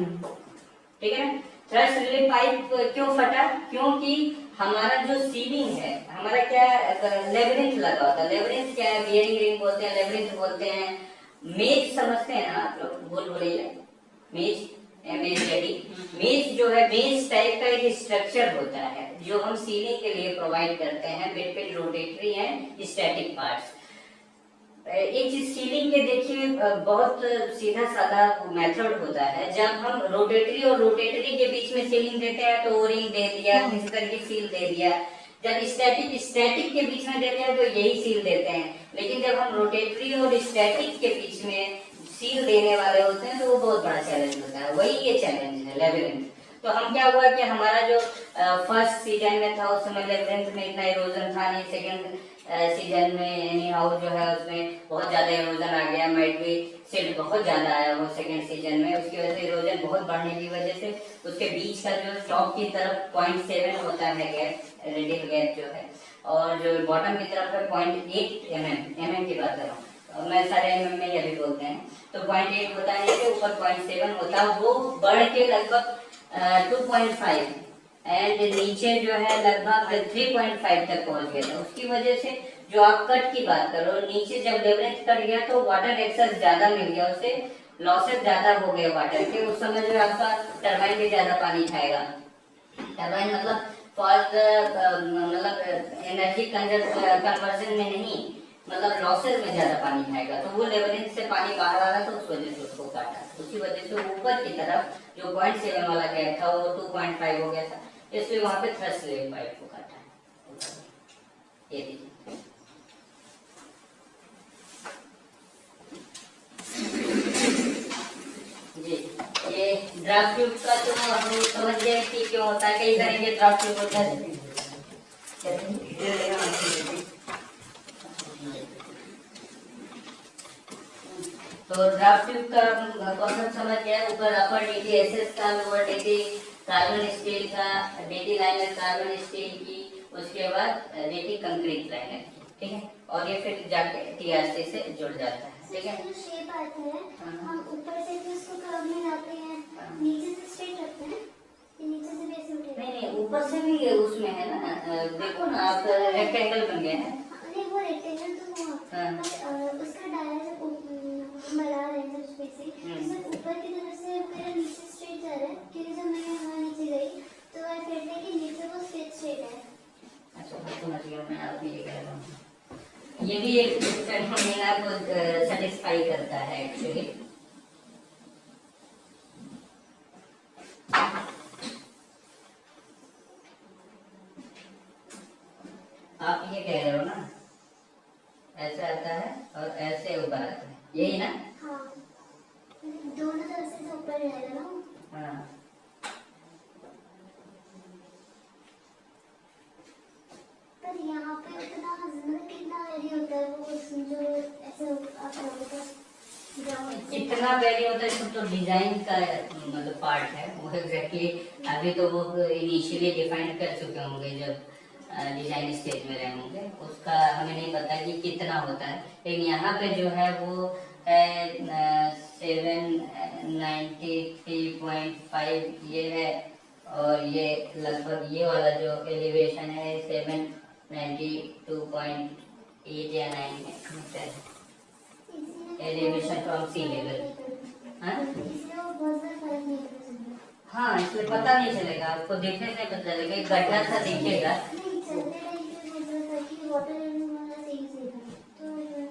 A: ठीक है ना? थ्रस्ट रिलीफ पाइप क्यों फटा? क्योंकि हमारा जो सीलिंग है, हमारा क्या लेबरिंथ लगा होता है। लेबरिंथ क्या है? बियरिंग रिंग बोलते हैं, लेबरिंथ बोलते हैं। मेज समझते हैं ना आप लोग? बोलिए मेज, मेज जो है, मेज टाइप का एक स्ट्रक्चर होता है जो हम सीलिंग के लिए प्रोवाइड करते हैं। Between rotatory and static parts. एक चीज सीलिंग के देखिए बहुत सीधा साधा मेथड होता है। जब हम रोटेटरी और रोटेटरी के बीच में सीलिंग देते हैं तो ओ रिंग दे दिया, किसी तरह की सील दे दिया। जब स्टैटिक के बीच में देते हैं तो यही सील देते हैं। लेकिन जब हम रोटेटरी और स्टैटिक के बीच में सील देने वाले होते हैं तो वो बहुत बड़ा चैलेंज होता है। वही ये चैलेंज है, लेबरिंथ। तो हम क्या हुआ कि हमारा जो फर्स्ट सीजन में था उस समय लेबरिंथ में इतना इरोजन था नहीं। सेकंड सीजन में एनी हाउ जो है उसमें बहुत ज्यादा इरोजन आ गया। माइट भी सिल्ट बहुत ज्यादा आया वो सेकंड सीजन में। उसकी वजह से इरोजन बहुत बढ़ने की वजह से उसके बीच का जो टॉप की तरफ 0.7 होता है गैप, रेडियल गैप जो है, और जो बॉटम की तरफ है 0.8 mm की बात कर रहा हूँ मैं, सारे mm में यही बोलते हैं। तो 0.8 होता है, ऊपर 0.7 होता है, वो बढ़ के लगभग 2.5 एंड नीचे जो है लगभग 3.5 तक पहुंच गया था। उसकी वजह से जो आप कट की बात करो, नीचे जब लेवरेज कट गया तो वाटर एक्सेस ज्यादा मिल गया, उससे लॉसेस ज्यादा हो गए वाटर के। उस समय जो आपका टरबाइन भी ज्यादा पानी खाएगा। टरबाइन मतलब एनर्जी कन्वर्जन में नहीं, मतलब लॉसेस में ज्यादा पानी खाएगा। तो वो लेवरेज से पानी बाहर आ रहा था, उस वजह से उसको काटा। उसी वजह से ऊपर की तरफ जो 0.7 वाला गैप था वो 2.5 हो गया था, इसलिए वहां पे थ्रस्ट रिलीफ पाइप को काटा है। ये देखिए जी, ये ड्राफ्ट ट्यूब का तो हम लोग समझ गए कि क्यों होता है। कई तरह के ड्राफ्ट ट्यूब होता है। तो ड्राफ्ट ट्यूब का कॉन्सेप्ट समझ गया। ऊपर अपर डीटी एसएस का, लोअर डीटी कार्बन स्टील का, डीटी लाइनर कार्बन स्टील की, उसके बाद डीटी कंक्रीट लाइनर की। ठीक है, और ये फिर जाके टीआरसी से जुड़ जाता है। ठीक है,
D: जो शेप आता है हम ऊपर से भी उसको कर्व में लाते हैं, नीचे से स्ट्रेट रखते हैं, ये नीचे से भी ऐसे उठेगा।
A: नहीं ऊपर से भी उसमें है ना, देखो ना आप रेक्टेंगल बन गए हैं।
D: नहीं वो रेक्टेंगल तो हुआ, उसका डाया जब हम बना रहे हैं जब स्पेसिंग, तो ऊपर की तरफ से मेरा नीचे स्ट्रेट जा रहा है, क्योंकि जब मैं यहाँ नीचे गई तो आई फेल्ट लाइक कि नीचे वो स्ट्रेट है।
A: अच्छा समझ गया मैं, आप ये कह रहा हूँ। ये भी एक फॉर्मूला को सेटिस्फाई करता है एक्चुअली। आप ये कह रहे हो ना, ऐसा आता है और ऐसे ऊपर आता है, यही ना?
D: हाँ, दोनों तरफ से ऊपर रहेगा ना।
A: हाँ,
D: पर यहाँ पे उतना मतलब कितना वेरी होता है वो जो ऐसे आप लोगों का
A: कितना वेरी होता है सब तो डिजाइन का मतलब पार्ट है। वो एग्जैक्टली अभी तो वो इनिशियली डिफाइन कर चुके होंगे जब डिजाइन स्टेज में रहे होंगे, उसका हमें नहीं पता कि कितना होता है। लेकिन यहाँ पे जो है वो है 793.5 ये है, और ये लगभग ये वाला जो एलिवेशन है 792.8 या 9 है एलिवेशन फ्रॉम सी लेवल। हाँ
D: इसलिए वो बहुत ज़्यादा फर्क नहीं पड़ सकता।
A: हाँ, इसलिए पता नहीं चलेगा, आपको देखने से पता चलेगा, एक गड्ढा सा दिखेगा।
D: नहीं, चलते टाइम पे बोल रहा था कि वाटर लेवल वाला सही से था, तो मैंने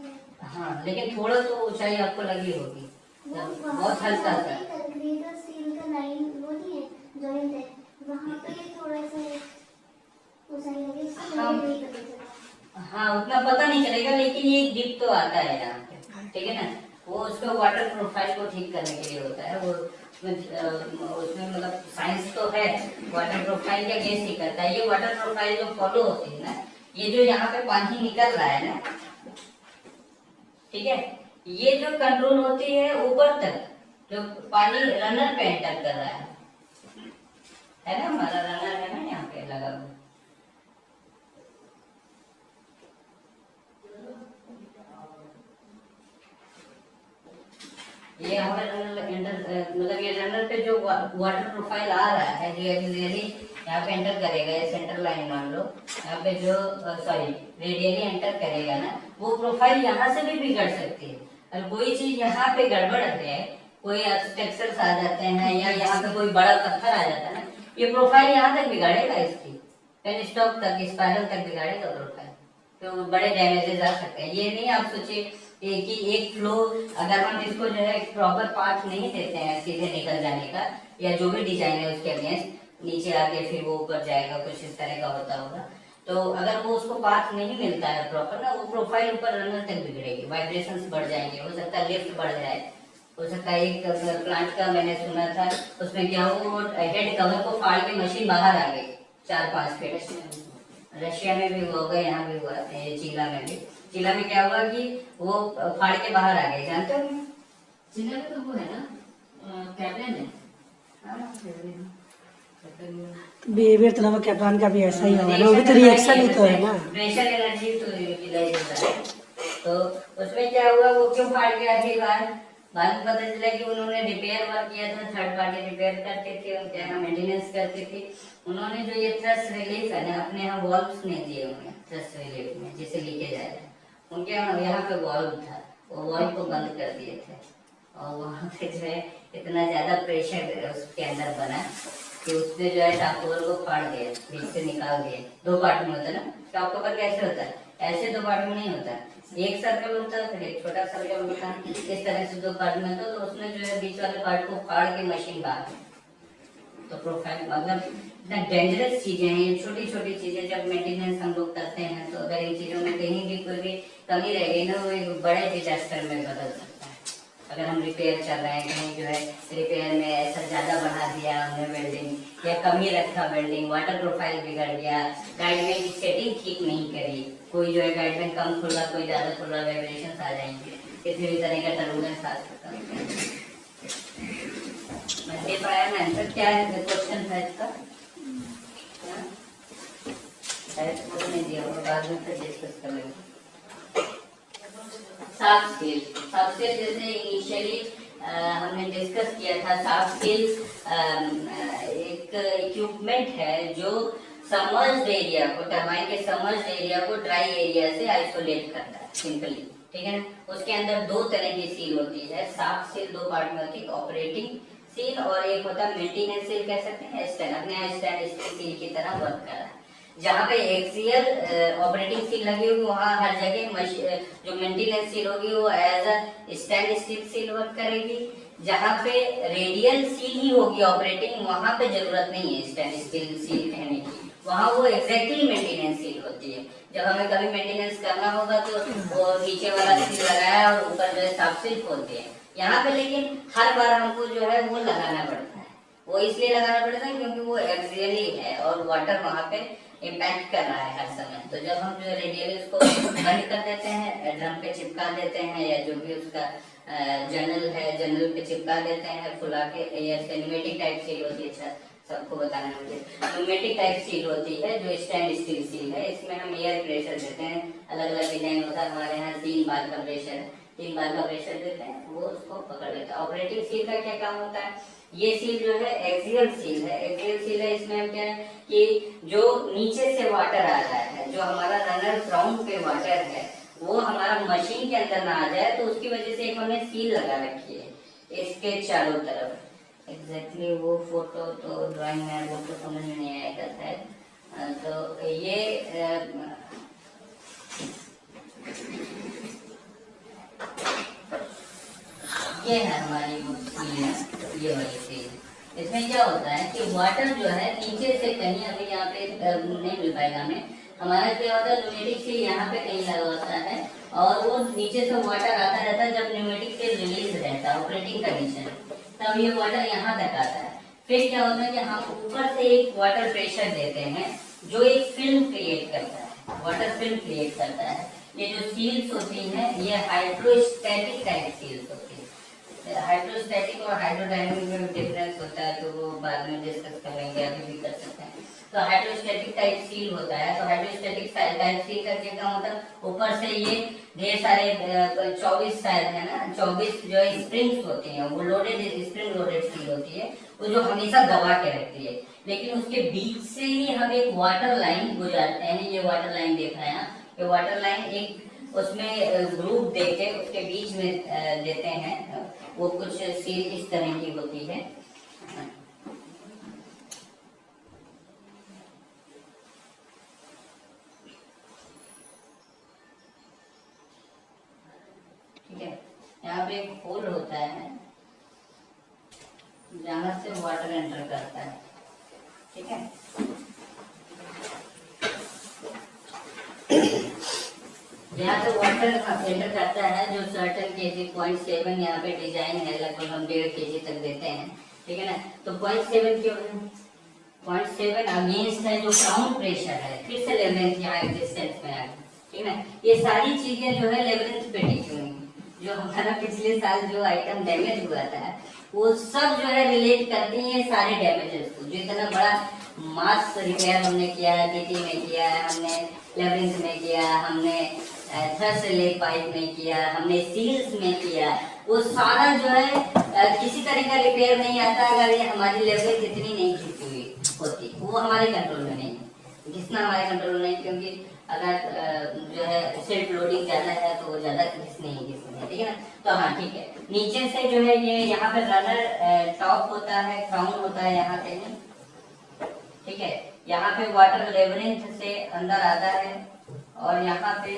A: हाँ, लेकिन थोड़ा तो ऊंचाई आपको लगी होगी, बहुत हल्का सा।
D: ग्रेटर स्टील का लाइन वो नहीं है, जॉइंट है, वहाँ पे थोड़ा सा ऊंचाई लगी, इससे
A: हाँ।
D: नहीं पता चला।
A: हाँ, उतना पता नहीं चलेगा, लेकिन ये डिप तो आता है यहाँ पे, ठीक है ना। वो उसको वाटर प्रोफाइल को ठीक करने के लिए होता है, वो उसमें मतलब साइंस तो है, वाटर प्रोफाइल का गेस ही करता है। ये वाटर प्रोफाइल जो फॉलो होती है ना, ये जो यहाँ पे पानी निकल रहा है ना, ठीक है, ये जो कंट्रोल होती है ऊपर तक, जो पानी रनर पे एंटर कर रहा है ना, हमारा रनर है ना यहाँ पे लगा हुआ। ये हमारे मतलब ये रनर पे जो वाटर प्रोफाइल आ रहा है, जो एक्सिलरी यहाँ पे एंटर करेगा, ये सेंटर लाइन मान लो, यहाँ पे जो सॉरी रेडियली एंटर करेगा ना, वो प्रोफाइल यहाँ से भी बिगड़ सकती है। और कोई चीज यहाँ पे गड़बड़ है, कोई स्ट्रक्चर्स आ जाते हैं, या यहाँ पे कोई बड़ा पत्थर आ जाता है ना, ये प्रोफाइल यहाँ तक बिगाड़ेगा, इसकी पेन स्टॉक तक, स्पाइरल तक बिगाड़ेगा प्रोफाइल, तो बड़े डैमेजेस आ सकते हैं। ये नहीं आप सोचिए कि एक फ्लो, अगर हम इसको जो है प्रॉपर पाथ नहीं देते हैं सीधे निकल जाने का, या जो भी डिजाइन है उसके अगेंस्ट नीचे आके फिर वो ऊपर जाएगा, कुछ इस तरह का होता होगा, तो अगर वो उसको पाथ नहीं मिलता है प्रॉपर ना, वो प्रोफाइल ऊपर रनर तक बिगड़ेगी, वाइब्रेशंस बढ़ जाएंगे, हो सकता है लिफ्ट बढ़ जाए, हो सकता है। एक प्लांट का मैंने सुना था, उसमें क्या हुआ, वो हेड कवर को फाड़ के मशीन बाहर आ गई 4-5 फीट। रशिया में भी हो गया, यहाँ भी हुआ, चीला में भी। चीला में क्या हुआ कि वो फाड़ के बाहर आ गए, जानते हो?
C: चीला में तो वो है ना, कैप्टन है।
B: बिहेवियर तो नमक कैप्रान का भी ऐसा ही होगा ना, वो भी तो रिएक्शन ही तो है ना।
A: प्रेशर एनर्जी तो यूटिलाइज होता है, तो उसमें क्या हुआ, वो क्यों फाड़ गया थी बाद में पता चला कि उन्होंने रिपेयर वर्क किया था, थर्ड पार्टी रिपेयर करते थे, उनके यहाँ मेंटेनेंस करते थे। उन्होंने जो ये थ्रस्ट रिलीफ है ना, अपने यहाँ वॉल्व्स नहीं दिए उन्हें थ्रस्ट रिलीफ में, जिसे लीकेज आया है, उनके यहाँ पे वॉल्व था, वो वॉल्व को बंद कर दिए थे, और वहाँ पे जो है इतना ज्यादा प्रेशर उसके अंदर बना कि उसने जो है टापकोवर को फाड़ दिया, बीच से निकाल दिए। 2 पार्ट में होता है ना टापकोवर, कैसे होता है, ऐसे 2 पार्ट में नहीं होता, एक सर्कल होता है, फिर एक छोटा सर्कल होता है, इस तरह से 2 पार्ट में होता है। तो उसने जो है बीच वाले पार्ट को फाड़ के मशीन बाहर, तो प्रोफाइल मतलब इतना डेंजरस चीजें हैं ये, छोटी छोटी चीजें जब मेंटेनेंस हम लोग करते हैं, तो अगर इन चीजों में कहीं भी कोई भी कमी रह गई ना, वो एक बड़े डिजास्टर में बदल सकता है। अगर हम रिपेयर कर रहे हैं, कहीं जो है रिपेयर में ऐसा ज्यादा बढ़ा दिया हमने वेल्डिंग, या कमी रखा वेल्डिंग, वाटर प्रोफाइल बिगड़ गया, गाइडलाइन की सेटिंग ठीक नहीं करी, कोई जो है गाइडलाइन कम खुला, कोई ज्यादा खुला, वाइब्रेशंस आ जाएंगे, किसी भी तरह का टर्बुलेंस आ सकता है। मैं दे पाया ना आंसर, क्या है क्वेश्चन था इसका? शायद फोटो नहीं दिया होगा, बाद में फिर डिस्कस कर लेंगे। सॉफ्ट स्किल जैसे इनिशियली हमने डिस्कस किया था, सॉफ्ट स्किल एक इक्विपमेंट है जो सबमर्ज्ड एरिया को, टरबाइन के सबमर्ज्ड एरिया को ड्राई एरिया से आइसोलेट करता है सिंपली, ठीक है ना। उसके अंदर 2 तरह की सील होती है, सॉफ्ट सील 2 पार्ट में होती है, ऑपरेटिंग सील और एक होता है मेंटेनेंस सील, कह सकते हैं स्टैंड, अपने स्टैंड स्टील सील की तरह वर्क कर रहा है। जहाँ पे एक्सियल ऑपरेटिंग सील लगी होगी, वहाँ हर जगह जो मेंटेनेंस सील होगी वो as a stand steel seal work करेगी। जहाँ पे रेडियल सील ही होगी ऑपरेटिंग, वहाँ पे जरूरत नहीं है स्टैंड स्टील सील कहने की, वहाँ वो एग्जैक्टली मेंटेनेंस सील होती है। जब हमें कभी मेंटेनेंस करना होगा तो वो नीचे वाला सील लगाया और ऊपर जो है साफ सील खोल दिया। यहाँ पे लेकिन हर बार हमको जो है वो लगाना पड़ता है, वो इसलिए लगाना पड़ता है क्योंकि वो एक्सियली है और वाटर वहाँ पे इम्पैक्ट कर रहा है हर समय। तो जब हम जो रेडियली उसको बंद कर देते हैं, ड्रम पे चिपका देते हैं, या जो भी उसका जर्नल है जर्नल पे चिपका देते हैं फुला के, या न्यूमेटिक टाइप सील होती है, सबको बताना मुझे, न्यूमेटिक टाइप सील होती है जो स्टैंड स्टील सील है। इसमें हम एयर प्रेशर देते हैं, अलग अलग डिजाइन होता है, हमारे यहाँ 3 बार का प्रेशर है, 3 बार का प्रेशर देते हैं, वो उसको पकड़ लेता है। ऑपरेटिंग सील का क्या काम होता है, ये सील जो है एक्सियल सील है, एक्सियल सील है, इसमें हम क्या है कि जो नीचे से वाटर आ रहा है, जो हमारा रनर ग्राउंड पे वाटर है, वो हमारा मशीन के अंदर ना आ जाए, तो उसकी वजह से एक हमने सील लगा रखी है इसके चारों तरफ। एग्जैक्टली वो फोटो तो ड्राइंग में वो तो समझ में नहीं आएगा शायद। तो ये है हमारी वो सील है, ये वाली सील। इसमें क्या होता है कि वाटर जो है नीचे से कहीं, अभी यहाँ पे नहीं मिल पाएगा हमें, हमारा क्या होता है न्यूमेटिक सील यहाँ पे कहीं लगा होता है और वो नीचे से वाटर आता रहता है। जब न्यूमेटिक सील रिलीज रहता है ऑपरेटिंग कंडीशन, तब ये वाटर यहाँ तक आता है। फिर क्या होता है कि हम ऊपर से एक वाटर प्रेशर देते हैं जो एक फिल्म क्रिएट करता है, वाटर फिल्म क्रिएट करता है। ये जो सील्स होती हैं ये हाइड्रोस्टैटिक टाइप सील्स होती है। हाइड्रोस्टैटिक और हाइड्रोडायनामिक में डिफरेंस होता है, तो वो बाद में डिस्कस करेंगे, अभी भी कर सकते हैं। तो हाइड्रोस्टैटिक टाइप सील होता है। तो हाइड्रोस्टैटिक टाइप सील का क्या काम होता है, ऊपर से ये ढेर सारे 24 शायद है ना, 24 जो स्प्रिंग्स होती हैं, वो लोडेड स्प्रिंग लोडेड सील होती है, वो जो हमेशा दबा के रखती है। लेकिन उसके बीच से ही हम एक वाटर लाइन गुजारते हैं। ये वाटर लाइन देख रहे हैं, ये वाटर लाइन एक उसमें ग्रुप देके उसके बीच में देते हैं। वो कुछ सील इस तरह की होती है। ठीक है, यहाँ पे एक होल होता है जहाँ से वाटर एंटर करता है। ठीक है, यहाँ से वाटर एंटर करता है जो सर्टन केजी 0.7 यहाँ पे डिजाइन है, लगभग हम 1.5 kg तक देते हैं। ठीक है ना, तो 0.7 क्यों, 0.7 अगेंस्ट है जो ग्राउंड प्रेशर है। फिर से लेवरेंस यहाँ एग्जिस्टेंस में आ गया। ठीक है ना, ये सारी चीजें जो है लेवरेंस पे टिकी हुई, जो हमारा पिछले साल जो आइटम डैमेज हुआ था वो सब जो है रिलेट करती हैं सारे डैमेजेस को। जो इतना बड़ा मास रिपेयर हमने किया है, डीटी में किया है, हमने लेवरेंस में किया, हमने थ्रस्ट लेग पाइप में किया, हमने सील्स में किया, वो सारा जो है किसी तरह का रिपेयर नहीं आता अगर ये हमारी लेवरेंस इतनी नहीं खींची हुई होती। वो हमारे कंट्रोल में नहीं है, घिसना हमारे कंट्रोल में नहीं, क्योंकि अगर जो है सेल्फ लोडिंग ज्यादा है तो वो ज्यादा घिसने ही घिसने है। ठीक है ना, तो हाँ ठीक है। नीचे से जो है ये यहाँ पे रनर टॉप होता है, क्राउन होता है यहाँ पे। ठीक है, यहाँ पे वाटर लेवरेंस से अंदर आता है और यहाँ पे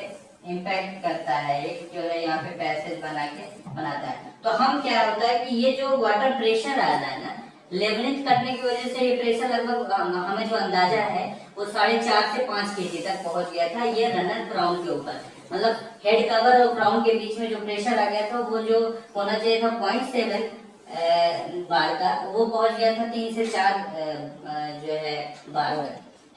A: इम्पैक्ट करता है, एक जो है यहाँ पे पैसेज बना के बनाता है। तो हम क्या होता है कि ये जो वाटर प्रेशर आ रहा है ना, लेवरेंस कटने की वजह से ये प्रेशर लगभग हमें जो अंदाजा है वो 4.5 से 5 kg तक पहुंच गया था। ये रनर क्राउन के ऊपर, मतलब हेड कवर और क्राउन के बीच में जो प्रेशर आ गया था वो जो होना चाहिए था 0.7 बार का, वो पहुंच गया था 3 से 4 जो है बार का।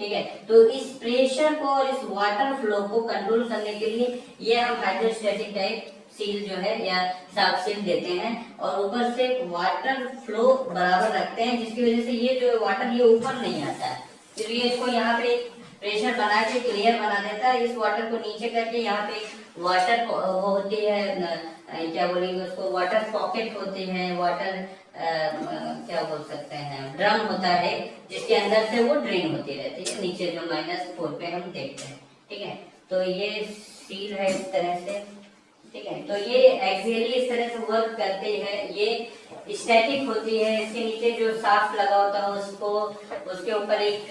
A: ठीक है, तो इस प्रेशर को और इस वाटर फ्लो को कंट्रोल करने के लिए ये हम हाइड्रोस्टैटिक टाइप सील जो है या साफ सील देते हैं और ऊपर से वाटर फ्लो बराबर रखते हैं, जिसकी वजह से ये जो वाटर ये ऊपर नहीं आता है। इसलिए इसको यहाँ पे प्रेशर बना के क्लियर बना देता है। इस वाटर को नीचे करके यहाँ पे वाटर होती है, क्या बोलेंगे उसको, वाटर पॉकेट होते हैं, वाटर क्या बोल सकते हैं, ड्रम होता है जिसके अंदर से वो ड्रेन होती रहती है नीचे, जो -4 पे हम देखते हैं। ठीक है, तो ये सील है इस तरह से। ठीक है, तो ये एक्सियली इस तरह से वर्क करते हैं। ये स्टैटिक होती है, इसके नीचे जो शाफ्ट लगा होता है उसको, उसके ऊपर एक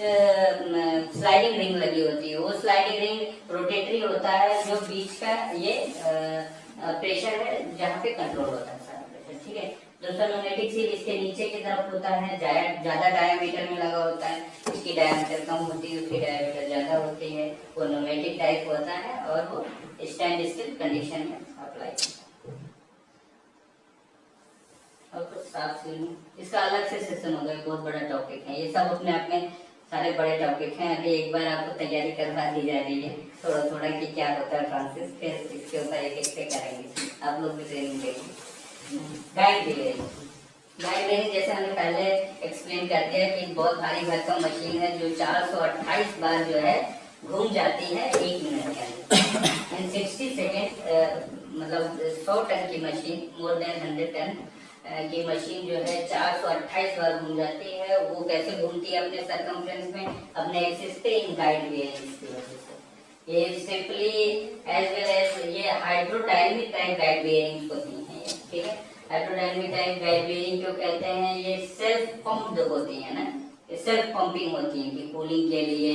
A: स्लाइडिंग रिंग लगी होती है। वो स्लाइडिंग रिंग रोटेटरी होता है, जो बीच का ये प्रेशर है जहाँ पे कंट्रोल होता है सारा प्रेशर। ठीक है, दूसरा न्यूमेटिक सील इसके नीचे की तरफ होता है, ज्यादा डायमीटर में लगा होता है, इसकी डायमीटर कम होती है, उसकी डायमीटर ज्यादा होती है। वो न्यूमेटिक टाइप होता है और वो स्टैंड स्टिल कंडीशन में अप्लाई। और कुछ साफ सील, इसका अलग से सेशन होगा, बहुत बड़ा टॉपिक है ये, सब अपने आप में सारे बड़े टॉपिक हैं। अभी एक बार आपको तैयारी करवा दी जा रही है थोड़ा थोड़ा कि क्या होता है ट्रांसिस, फिर इसके ऊपर एक एक पे करेंगे, आप लोग भी ट्रेनिंग देंगे। गाइड भी लेंगे, गाइड लेंगे जैसे हमने पहले एक्सप्लेन कर दिया कि बहुत भारी भरकम मशीन है जो 428 बार जो है घूम जाती है 1 मिनट के अंदर। 60 सेकेंड, मतलब 100 टन की मशीन, मोर देन 100 टन की मशीन जो है 428 बार घूम जाती है। वो कैसे घूमती है अपने सरकमफ्रेंस में, अपने एक्सिस पे, इन गाइड बेयरिंग्स की वजह से। ये सिंपली एज वेल एज ये हाइड्रोडायनामिक टाइप गाइड बेयरिंग्स होती हैं। ठीक है, हाइड्रोडायनेमिक टाइप गाइड बेयरिंग क्यों कहते हैं, ये सेल्फ पंप्ड होती है ना, ये सेल्फ पंपिंग होती है कि कूलिंग के लिए,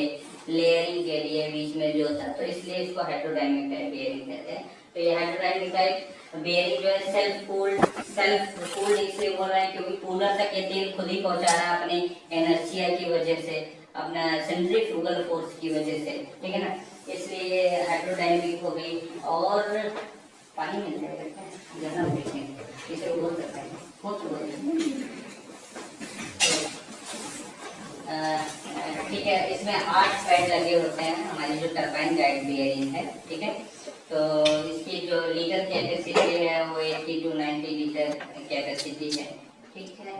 A: लेयरिंग के लिए बीच में जो होता है, तो इसलिए इसको हाइड्रोडायनेमिक टाइप बेयरिंग कहते हैं। तो ये हाइड्रोडायनेमिक टाइप बेयरिंग जो है सेल्फ कूल्ड इसलिए बोल रहे हैं क्योंकि कूलर तक ये तेल खुद ही पहुंचा रहा है अपनी इनर्शिया की वजह से, अपना सेंट्रीफ्यूगल फोर्स की वजह से, ठीक है ना, इसलिए ये हाइड्रोडायनेमिक हो गई। और पानी मिल जाएगा जहाँ देखेंगे इसे बोल सकते हैं, ठीक है। इसमें 8 पैड लगे होते हैं हमारी जो टरबाइन गाइड बेयरिंग है, ठीक है। तो इसकी जो लीटर कैपेसिटी है वो 80 to 90 लीटर कैपेसिटी है, ठीक है।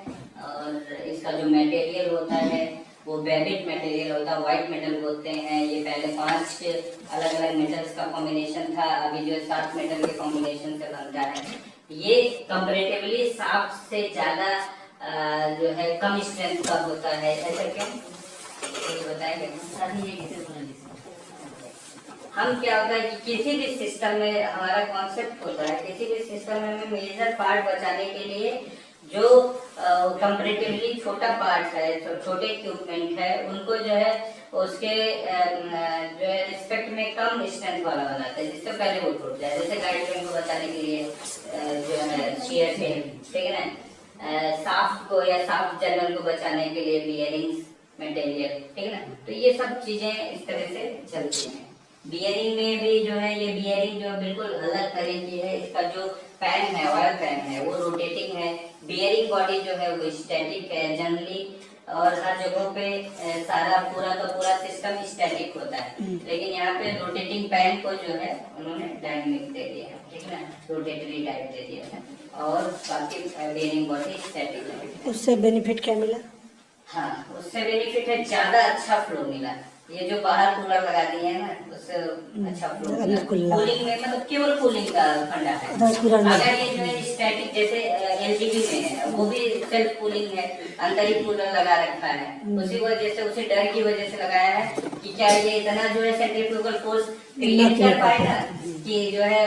A: और इसका जो मटेरियल होता है वो बेबिट मटेरियल होता है, व्हाइट मेटल बोलते हैं। ये पहले 5 अलग अलग मेटल्स का कॉम्बिनेशन था, अभी जो 7 मेटल के कॉम्बिनेशन से बनता है। ये कंपैरेटिवली साफ्ट से ज्यादा जो है कम स्ट्रेंथ का होता है, ऐसा क्यों बताएंगे? हम क्या होता है कि किसी भी सिस्टम में हमारा कॉन्सेप्ट होता है, किसी भी सिस्टम में हमें मेजर पार्ट बचाने के लिए जो कंपैरेटिवली छोटा पार्ट है, छोटे इक्विपमेंट है, उनको जो है उसके जो है रिस्पेक्ट में कम स्ट्रेंथ वाला बनाता है, जिससे पहले वो टूट जाए। जैसे गाइड लाइन को बचाने के लिए जो है शेयर पेन, ठीक है ना, साफ्ट को या साफ्ट जर्नल को बचाने के लिए बियरिंग्स मटेरियल, ठीक है ना। तो ये सब चीजें इस तरह से चलती हैं। बियरिंग में भी जो है ये बियरिंग जो बिल्कुल अलग तरह की है, इसका जो पैन है, ऑयल पैन है, वो रोटेटिंग है। बियरिंग बॉडी जो है वो स्टैटिक है जनरली, और हर जगहों पे सारा पूरा का पूरा सिस्टम स्टैटिक होता है, लेकिन यहाँ पे रोटेटिंग पैन को जो है उन्होंने डायनामिक दे दिया है, ठीक है ना, रोटेटरी टाइप दे दिया है, और बाकी बियरिंग बॉडी स्टैटिक है।
B: उससे बेनिफिट क्या मिला?
A: हाँ, उससे बेनिफिट है ज्यादा अच्छा फ्लो मिला। ये जो बाहर कूलर लगा दिए है ना, उससे अच्छा फ्लो मिला। कूलिंग में मतलब केवल कूलिंग का फंडा है। अगर ये जो है स्टैटिक जैसे एलजीबी में है, वो भी सेल्फ कूलिंग है, अंदर ही कूलर लगा रखा है, उसी वजह से, उसी डर की वजह से लगाया है कि क्या ये इतना जो है सेंट्रीफ्यूगल फोर्स क्रिएट कर पाएगा कि जो है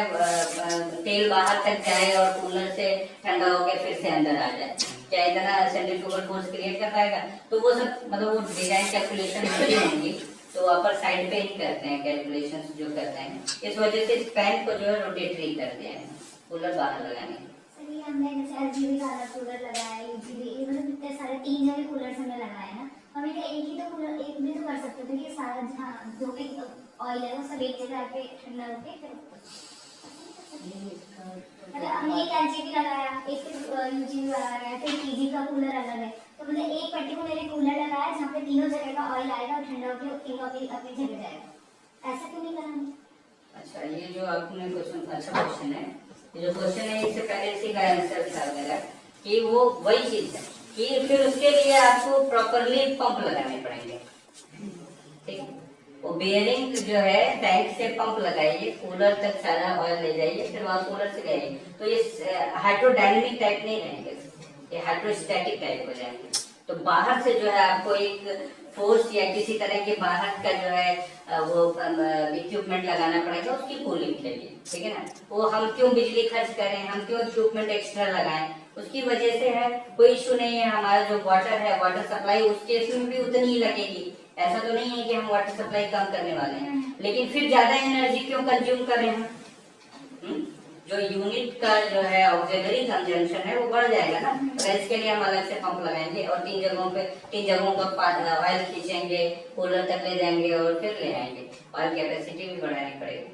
A: तेल बाहर तक जाए और कूलर से ठंडा होकर फिर से अंदर आ जाए, क्या इतना सेंट्रीफ्यूगल फोर्स क्रिएट कर पाएगा? तो वो सब मतलब वो डिजाइन कैलकुलेशन होंगी, तो अपर साइड पे ही करते हैं कैलकुलेशंस जो करते हैं, इस वजह से इस पैन को जो है रोटेटरी कर दिया है, कूलर बाहर लगाने।
D: सर हमने जैसे एलजीबी का अलग कूलर लगाया है, यूजीबी मतलब इतने सारे 3 जगह कूलर हमने लगाए हैं, हमें क्या एक ही तो कूलर एक भी तो कर सकते थे कि सारा जहाँ जो भी ऑयल है वो सब एक जगह पे ठंडा होके मतलब हमने एक एलजीबी लगाया, एक यूजीबी लगाया, फिर टीजी का कूलर अलग है, तो मतलब एक पर्टिकुलर कूलर लगाया जहाँ पे तीनों जगह का ऑयल आएगा और ठंडा होकर तीनों अपनी जगह जाएगा। ऐसा क्यों नहीं करा?
A: अच्छा, ये जो आपने क्वेश्चन, अच्छा क्वेश्चन है, ये जो क्वेश्चन है इससे पहले इसी का आंसर था मेरा कि वो वही चीज है कि फिर उसके लिए आपको प्रॉपरली पंप लगाने पड़ेंगे, ठीक है। वो बेयरिंग जो है टैंक से पंप लगाइए, कूलर तक सारा ऑयल ले जाइए, फिर वहाँ कूलर से जाइए, तो ये हाइड्रोडायनेमिक टाइप नहीं रहेंगे, ये हाइड्रोस्टैटिक टाइप हो जाएंगे। तो बाहर से जो है आपको एक फोर्स या किसी तरह के बाहर का जो है वो इक्विपमेंट लगाना पड़ेगा उसकी कूलिंग के लिए, ठीक है ना। वो हम क्यों बिजली खर्च करें, हम क्यों इक्विपमेंट एक्स्ट्रा लगाएं, उसकी वजह से है, कोई इशू नहीं है। हमारा जो वाटर है, वाटर सप्लाई उस केस में भी उतनी ही लगेगी, ऐसा तो नहीं है कि हम वाटर सप्लाई कम करने वाले हैं, लेकिन फिर ज्यादा एनर्जी क्यों कंज्यूम कर रहे हैं? जो यूनिट का जो है ऑक्सिलरी कंजम्पशन है वो बढ़ जाएगा ना, तो इसके लिए हम अलग से पंप लगाएंगे और 3 जगहों पर ऑयल खींचेंगे, कूलर तक ले जाएंगे और फिर ले आएंगे। ऑयल कैपेसिटी भी बढ़ानी पड़ेगी,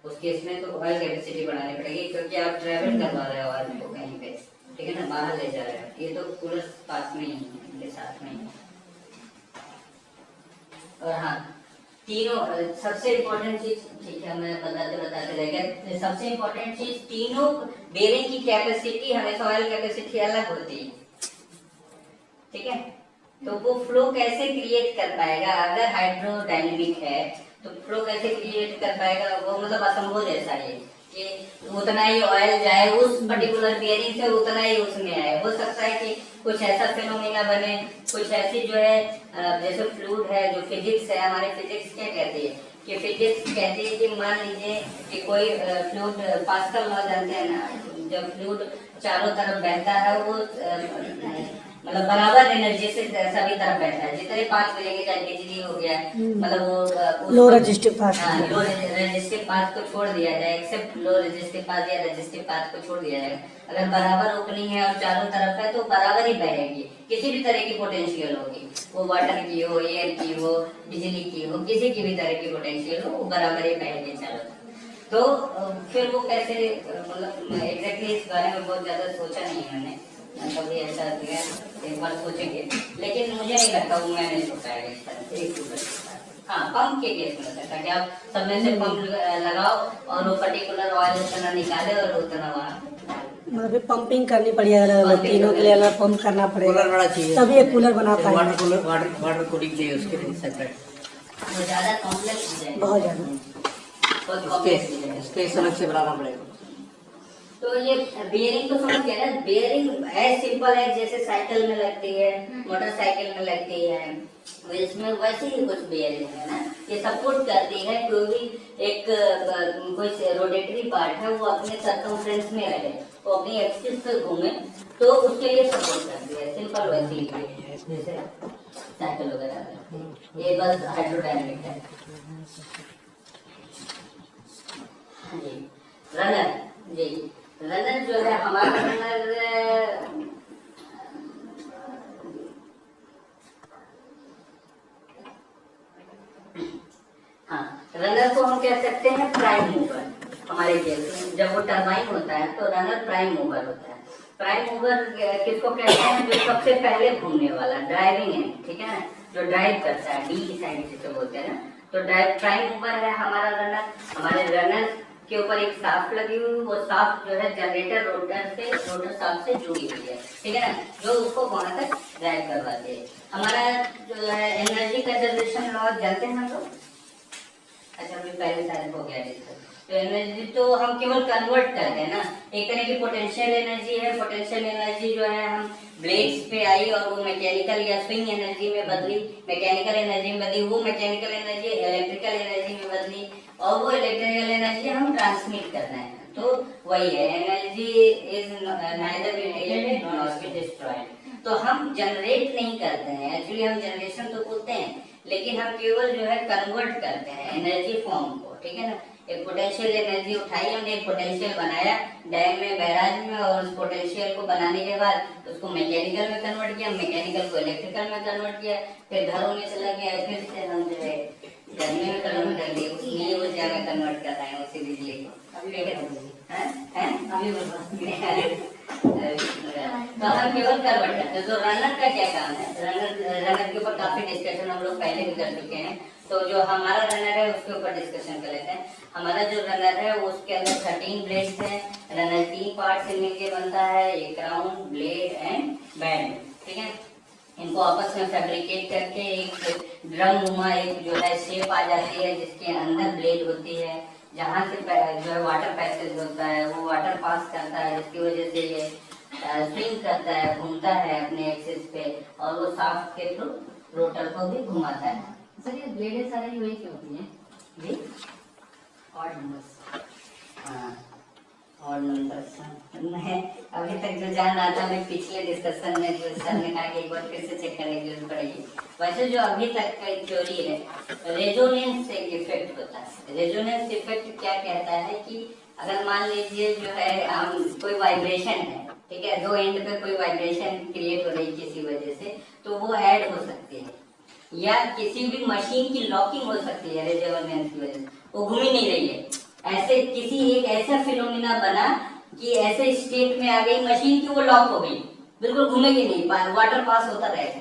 A: उस केस में तो ऑयल कैपेसिटी बढ़ानी पड़ेगी, क्योंकि आप ट्रेवल करवा रहे हो ऑयल को कहीं पे, ठीक है ना, बाहर ले जा रहे हो, ये तो कूलर पास में ही है, इनके साथ में ही। और हाँ, तीनों सबसे इम्पोर्टेंट चीज, ठीक है मैं बताते रहेगा, सबसे इम्पोर्टेंट चीज तीनों बेयरिंग की कैपेसिटी हमेशा ऑयल कैपेसिटी अलग होती है, ठीक है। तो वो फ्लो कैसे क्रिएट कर पाएगा? अगर हाइड्रोडायनेमिक है तो फ्लो कैसे क्रिएट कर पाएगा? वो मतलब असंभव जैसा है कि उतना ही ऑयल जाए उस पर्टिकुलर बेयरिंग से, उतना ही उसमें आए। हो सकता है कि कुछ ऐसा फिनोमेना बने, कुछ ऐसी जो है जैसे फ्लूइड है, जो फिजिक्स है, हमारे फिजिक्स क्या कहती है कि फिजिक्स कहती है कि मान लीजिए कि कोई फ्लूइड, पास्कल लॉ जानते हैं ना, जब फ्लूइड चारों तरफ बहता है वो मतलब बराबर एनर्जी से सभी तरफ बहता है, जितने पाथ मिलेंगे, चाहे बिजली हो गया, मतलब वो
B: लो रेजिस्टिव पाथ,
A: लो रेजिस्टिव पाथ को छोड़ दिया जाए, एक्सेप्ट लो रेजिस्टिव पाथ या रेजिस्टिव पाथ को छोड़ दिया जाए, अगर बराबर ओपनिंग है और चारों तरफ है तो बराबर ही बहेगी, किसी भी तरह की पोटेंशियल होगी, वो वाटर की हो, एयर की हो, बिजली की हो, किसी की भी तरह की पोटेंशियल हो, वो बराबर ही बहेगी चारों तरफ। तो फिर वो कैसे, मतलब एग्जैक्टली इस बारे में बहुत ज्यादा सोचा नहीं है मैंने, कभी ऐसा दिया एक बार सोचेंगे, लेकिन मुझे नहीं लगता वो मैनेज हो पाएगा इस तरह से एक कूलर। हाँ, पंप के केस में सकता कि आप सब में से पंप लगाओ और वो पर्टिकुलर ऑयल उतना निकाले और उतना वहाँ,
B: मतलब पंपिंग करनी पड़ेगी, अलग अलग तीनों के लिए अलग पंप करना
E: कूलर
B: पड़ेगा,
E: बड़ा चाहिए,
B: तभी एक कूलर बना
E: वाटर
B: पाएंगे।
E: कूलर, वाटर कूलिंग चाहिए उसके लिए सेपरेट,
A: वो ज्यादा कॉम्प्लेक्स हो जाएगा,
B: बहुत ज्यादा।
A: बहुत कॉम्प्लेक्स हो जाएगा।
E: स्पेस अलग से बनाना पड़ेगा।
A: तो ये बियरिंग तो समझ गए ना, बियरिंग एज सिंपल है जैसे साइकिल में लगती है, मोटरसाइकिल में लगती है, तो इसमें वैसे ही कुछ बियरिंग है ना, ये सपोर्ट करती है क्योंकि एक कोई रोटेटरी पार्ट है वो अपने सर्कमफ्रेंस में रहे, वो अपनी एक्सिस पे घूमे, तो उसके लिए सपोर्ट करती है, सिंपल वैसे ही है जैसे साइकिल वगैरह में, ये बस हाइड्रोडायनेमिक है। जी, रनर, जी रनर जो है हमारा रनर हाँ, रनर को हम कह सकते हैं प्राइम मूवर। हमारे केस में जब वो टरबाइन होता है तो रनर प्राइम मूवर होता है। प्राइम मूवर किसको कहते हैं? जो सबसे पहले घूमने वाला, ड्राइविंग है, ठीक है ना, जो ड्राइव करता है, डी की साइड जिसे बोलते हैं ना, तो ड्राइव प्राइम मूवर है हमारा रनर। हमारे रनर के ऊपर एक शाफ्ट लगी हुई, वो शाफ्ट जो है जनरेटर रोटर शाफ्ट से जुड़ी हुई है, ठीक है ना, जो उसको वहां तक ड्राइव करवाती है। हमारा जो है एनर्जी कंजर्वेशन लॉ जानते हैं हम लोग? अच्छा, अभी पहले शायद हो गया डिस्कस। तो एनर्जी तो हम केवल कन्वर्ट करते हैं ना, एक तरह की पोटेंशियल एनर्जी है। पोटेंशियल एनर्जी जो है हम ब्लेड्स पे आई और वो मैकेनिकल या स्विंग एनर्जी में बदली, मैकेनिकल एनर्जी में बदली, वो मैकेनिकल एनर्जी इलेक्ट्रिकल एनर्जी में बदली, और वो इलेक्ट्रिकल एनर्जी हम ट्रांसमिट करना है। तो वही है, energy is neither created nor destroyed. तो हम जनरेट नहीं करते हैं, एक्चुअली हम जनरेशन तो बोलते हैं, लेकिन हम केवल जो है कन्वर्ट करते हैं एनर्जी फॉर्म को, ठीक है ना। एक पोटेंशियल एनर्जी उठाई, हमने एक पोटेंशियल बनाया डैम में, बैराज में, और उस पोटेंशियल को बनाने के बाद उसको मैकेनिकल में कन्वर्ट किया, मैकेनिकल को इलेक्ट्रिकल में कन्वर्ट किया, फिर घरों में चला गया, फिर से हम जो है गर्मी में कन्वर्ट कर लिए, उसकी ऊर्जा में कन्वर्ट कर रहे हैं उसी बिजली को। तो हम केवल कन्वर्ट करते हैं। तो रनर का क्या काम है? रनर के ऊपर काफी डिस्कशन हम लोग पहले भी कर चुके हैं, तो जो हमारा रनर है उसके ऊपर डिस्कशन कर लेते हैं। हमारा जो रनर है उसके अंदर 13 ब्लेड्स हैं। रनर 3 पार्ट से मिलकर बनता है, एक राउंड, ब्लेड एंड बैंड, ठीक है। इनको आपस में फैब्रिकेट करके एक ड्रम नुमा एक जो है शेप आ जाती है, जिसके अंदर ब्लेड होती है, जहाँ से जो है वाटर पैसेज होता है, वो वाटर पास करता है, जिसकी वजह से ये स्विंग करता है, घूमता है अपने एक्सिस पे, और वो शाफ्ट के थ्रू रोटर को भी घुमाता है।
C: सर ये ब्लेडें सारी वही क्यों होती हैं?
A: जी,
C: ऑड नंबर्स।
A: हाँ, और नंबर्स मैं अभी तक जो जान रहा था, मैं पिछले डिस्कशन में जो सर ने कहा कि एक बार फिर से चेक करने की जरूरत पड़ेगी। वैसे जो अभी तक का थ्योरी है, रेजोनेंस एक इफेक्ट होता है। रेजोनेंस इफेक्ट क्या कहता है कि अगर मान लीजिए जो है कोई वाइब्रेशन है, ठीक है, दो एंड पे कोई वाइब्रेशन क्रिएट हो रही किसी वजह से, तो वो ऐड हो सकती है, या किसी भी मशीन की लॉकिंग हो सकती है रेजोनेंस की वजह से, वो घूम ही नहीं रही है, ऐसे किसी एक ऐसा फिनोमिना बना कि ऐसे स्टेट में आ गई मशीन की वो लॉक हो गई, बिल्कुल घूमेगी नहीं, वाटर पास होता रहेगा,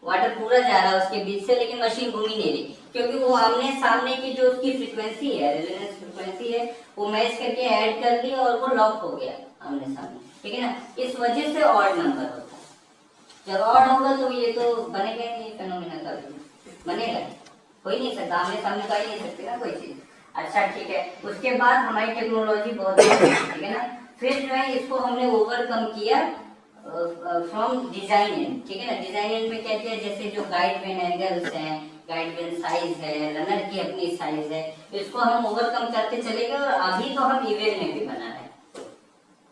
A: वाटर पूरा जा रहा है उसके बीच से, लेकिन मशीन घूम ही नहीं रही, क्योंकि वो आमने सामने की जो उसकी फ्रीक्वेंसी है, रेजोनेंस फ्रीक्वेंसी है, वो मैच करके ऐड कर ली और वो लॉक हो गया आमने सामने, ठीक है ना। इस वजह से ऑड नंबर होता है। जब ऑड होगा तो ये तो बनेगा ही नहीं, फिनोमिना कभी बनेगा, हो ही नहीं सकता, आमने सामने तो आ ही नहीं सकती ना कोई चीज। अच्छा, ठीक है, उसके बाद हमारी टेक्नोलॉजी बहुत ठीक है ना, फिर जो है इसको हमने ओवरकम किया फ्रॉम डिजाइन एंड, ठीक है ना। डिजाइन एंड में क्या किया, जैसे जो गाइड वेन एंगल्स हैं गाइडलाइन साइज है, रनर की अपनी साइज है, इसको हम ओवरकम करते चलेंगे। और अभी तो हम इवेंट में भी बना रहे हैं।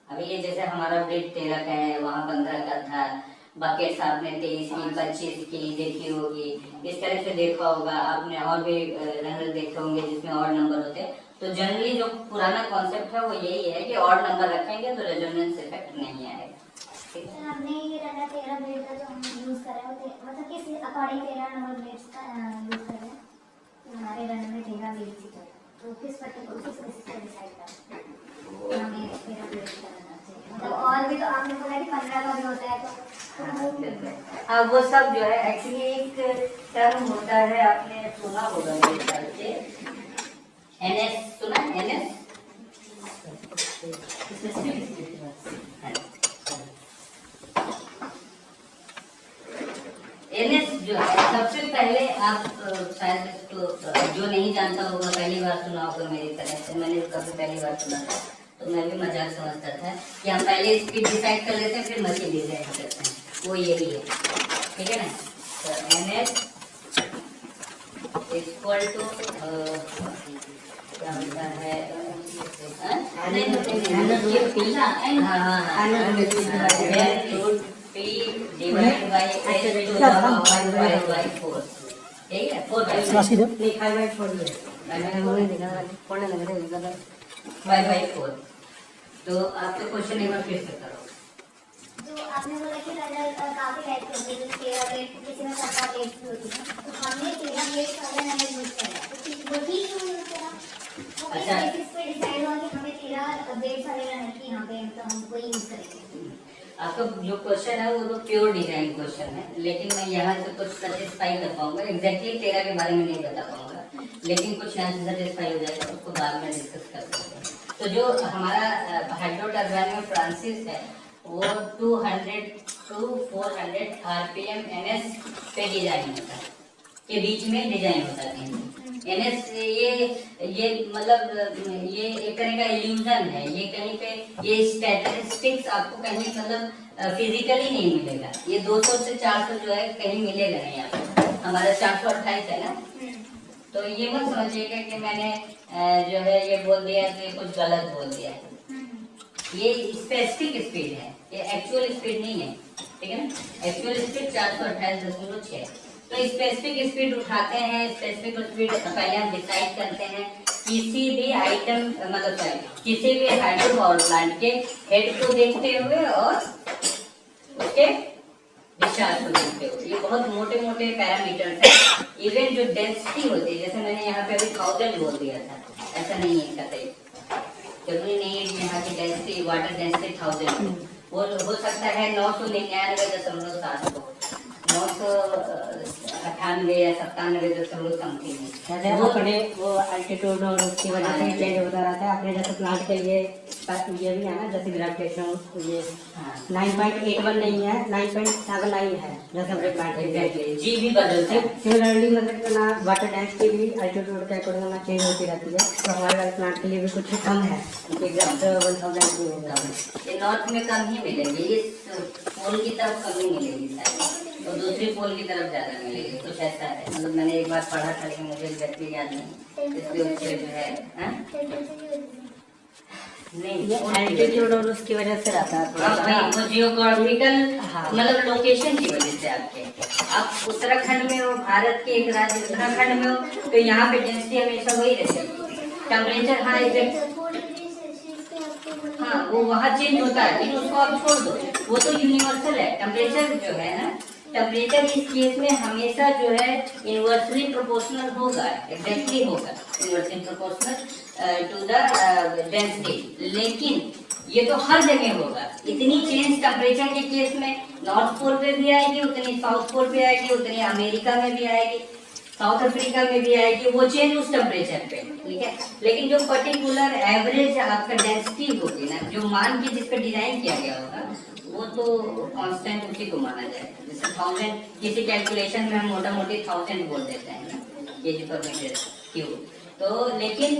A: अभी ये जैसे हमारा ब्रेड 13 का है, वहाँ 15 का था, बकेट्स आपने 23 की 25 की देखी होगी, इस तरह से देखा होगा आपने। और भी रनर देखे होंगे जिसमें और नंबर होते हैं। तो जनरली जो पुराना कॉन्सेप्ट है वो यही है कि और नंबर रखेंगे तो रेजोनेंस इफेक्ट नहीं आएगा।
D: सर हमने ये रनर 13 ब्लेड का जो हम यूज़ कर रहे हैं मतलब किस अकॉर्डिंग 13 नंबर ब्लेड्स का यूज़ कर रहे हैं। तो हमारे रनर में 13 ब्लेड्स ही चाहिए, तो किस पर्टिकुलर किस बेसिस पर डिसाइड करते हैं हमें 13 ब्लेड्स का रनर चाहिए। मतलब और भी तो आपने बोला कि 15 का भी होता है, तो
A: हाँ वो सब जो है एक्चुअली एक टर्म होता है, आपने सुना होगा मेरे ख्याल से, एनएस सुना, एनएस एनएस जो है सबसे पहले आप शायद इसको जो नहीं जानता होगा पहली बार सुना होगा मेरी तरह से, मैंने कभी पहली बार सुना था तो मैं भी मजाक समझता था कि हम पहले स्पीड डिसाइड कर लेते हैं फिर मशीन डिजाइन करते हैं, वो यही है, ठीक है ना। तो एनएस इक्वल टू क्या होता है, डिवाइडेड बाय ठीक है 4/4 तो आपका क्वेश्चन एक बार फिर से करो।
D: जो आपने बोला कि रनर काफी टाइप के होते हैं, जैसे 13 ब्लेड किसी में 17 ब्लेड्स भी होती है, तो हमने 13 ब्लेड्स वाला रनर यूज करा, तो वो ठीक क्यों यूज करा? वो किस बेसिस पे डिसाइड हुआ कि हमें 13 ब्लेड्स वाले रनर की यहाँ पे मतलब हम वही यूज करेंगे?
A: आपका जो क्वेश्चन है वो तो प्योर डिजाइन क्वेश्चन है, लेकिन मैं यहाँ से कुछ सेटिस्फाई कर पाऊंगा, एग्जैक्टली 13 के बारे में नहीं बता पाऊंगा, लेकिन कुछ यहाँ से सेटिस्फाई हो जाएगा, उसको बाद में डिस्कस कर सकते हैं। तो जो हमारा हाइड्रो टर्बाइन में फ्रांसिस है वो 200 to 400 आरपीएम एनएस पे डिजाइन होता है, के बीच में डिजाइन होता है। एनएस ये मतलब ये एक तरह का इल्यूजन है, ये कहीं पे ये स्टैटिस्टिक्स आपको कहीं मतलब फिजिकली नहीं मिलेगा। ये 200 से 400 जो है कहीं मिलेगा नहीं आपको, हमारा 428 है ना। तो ये मत समझिएगा कि मैंने जो है ये बोल दिया तो ये कुछ गलत बोल दिया है, ये स्पेसिफिक स्पीड है, ये एक्चुअल स्पीड नहीं है, ठीक है ना। Actual speed 428.6। तो स्पेसिफिक स्पीड उठाते हैं, स्पेसिफिक स्पीड पहले हम डिसाइड करते हैं किसी भी आइटम मतलब किसी भी हाइड्रो पावर प्लांट के हेड को देखते हुए और उसके डिस्चार्ज को देखते हुए। ये बहुत मोटे मोटे पैरामीटर्स हैं। इवन जो डेंसिटी होती है, जैसे मैंने यहाँ पे अभी 1000 बोल दिया था, ऐसा नहीं है कतई, जरूरी नहीं है कि यहाँ की डेंसिटी वाटर डेंसिटी 1000 वो हो सकता है 999.7 को 998 या 97 समथिंग।
E: जैसे अपने वो अल्टीट्यूड और उसकी वजह से चेंज होता रहता है। अपने जैसे प्लांट के लिए ये भी है ना, जैसे ग्रेविटेशन ये 9.81 नहीं है, 9.79 है, जैसे अपने प्लांट के लिए
A: जी भी बदलते हैं।
E: सिमिलरली मतलब ना वाटर डेंसिटी भी अल्टीट्यूड के अकॉर्डिंग ना चेंज होती रहती है। तो हमारे वाले प्लांट के लिए भी कुछ कम है, एग्जैक्ट 1000 भी होगा।
A: ये नॉर्थ में कम ही मिलेगी, इस पोल की तरफ कम ही मिलेगी शायद, और दूसरी पोल की तरफ ज्यादा मिलेगी, कुछ ऐसा है। मतलब मैंने एक बार पढ़ा था लेकिन मुझे एग्जैक्टली याद नहीं। इसके उससे जो है नहीं,
E: ये एल्टीट्यूड और उसकी वजह से रहता है।
A: वो जियोग्राफिकल मतलब लोकेशन की वजह से आपके, आप उत्तराखंड में हो, भारत के एक राज्य उत्तराखंड में हो, तो यहाँ पे डेंसिटी हमेशा वही रहती है। टेम्परेचर हाँ हाँ वो वहाँ चेंज होता है, लेकिन उसको आप छोड़ दो, वो तो यूनिवर्सल है। टेम्परेचर जो है ना, टेम्परेचर इस केस में हमेशा जो है इनवर्सली प्रोपोर्शनल होगा, एग्जैक्टली होगा inversely proportional to the density. लेकिन ये तो हर जगह होगा। इतनी चेंज टेम्परेचर के केस में नॉर्थ पोल पे भी आएगी, उतनी साउथ पोल पे आएगी, उतनी अमेरिका में भी आएगी, साउथ अफ्रीका में भी आएगी, वो चेंज उस टेम्परेचर पे, ठीक है। लेकिन जो पर्टिकुलर एवरेज आपका डेंसिटी होगी ना, जो मान के जिस पे डिजाइन किया गया होगा, वो तो कांस्टेंट उसी को माना जाएगा। जैसे 1000 किसी कैलकुलेशन में हम मोटा मोटी 1000 बोल देते हैं ना, केजी पर मीटर क्यूब। तो लेकिन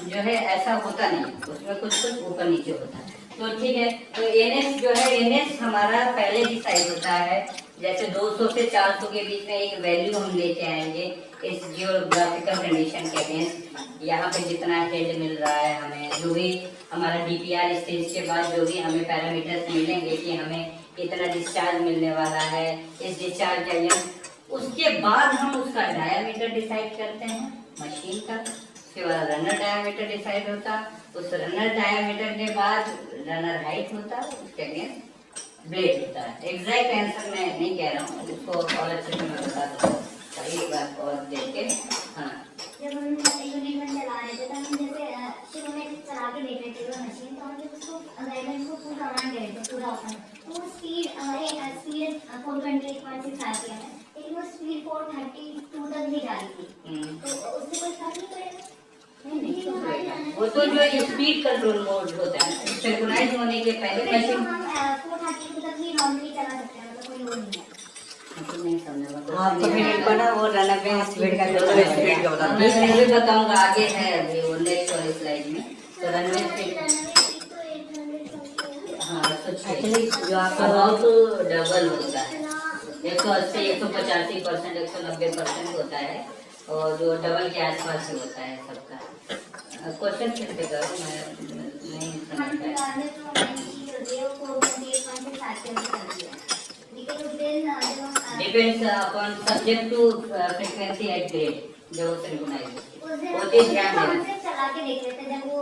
A: जो है ऐसा होता नहीं, उसमें कुछ कुछ ऊपर नीचे होता है। तो ठीक है, तो एनएस जो है, एनएस हमारा पहले डिसाइड होता है, जैसे 200 से 400 के बीच में एक वैल्यू हम लेके आएंगे इस जियोग्राफिकल कंडीशन के अगेंस्ट। यहाँ पे जितना हेड मिल रहा है हमें, जो भी हमारा डीपीआर स्टेज के बाद जो भी हमें पैरामीटर्स मिलेंगे कि हमें इतना डिस्चार्ज मिलने वाला है, इस डिस्चार्ज का, उसके बाद हम उसका डायामीटर डिसाइड करते हैं मशीन का। उसके बाद रनर डायामीटर डिसाइड होता, उस रनर डायामीटर के बाद रनर हाइट होता, उसके अगेंस्ट ब्लेड होता है। एग्जैक्ट आंसर मैं नहीं कह रहा हूँ, उसको और अच्छे से मैं बता दूँ, एक बार और देख के। हाँ,
D: जब हम यूनिट में चला रहे थे, तब हम जैसे शुरू में चला के देख रहे थे वो मशीन, तो हम जब उसको गाइडलाइंस को पूरा ऑन कर रहे थे, पूरा ओपन, तो वो स्पीड हमारे स्पीड 428.6 आरपीएम है, लेकिन वो स्पीड 432 तक भी जा रही थी। तो उससे कोई फर्क नहीं पड़ेगा?
A: वो तो जो स्पीड कंट्रोल मोड होता है, सिंक्रोनाइज होने के पहले मशीन
D: हम 432 तक भी नॉर्मली चला सकते हैं, मतलब कोई वो नहीं है।
A: नहीं समझा।
E: हाँ, तो फिर इनको ना वो रनर पे स्पीड का बता
A: मैं भी बताऊंगा, आगे है अभी वो नेक्स्ट वाली स्लाइड में। तो रनवे स्पीड, हाँ,
E: एक्चुअली जो आपको
A: अबाउट टू डबल होता है, 180, 185%, 190% होता है, और जो डबल के आसपास ही होता है सबका। क्वेश्चन फिर से करो, मैं नहीं समझ पाया। Depends upon subject to frequency at grade, जो सिंक्रोनाइज वो चीज ध्यान देना।
D: चला के देख लेते जब वो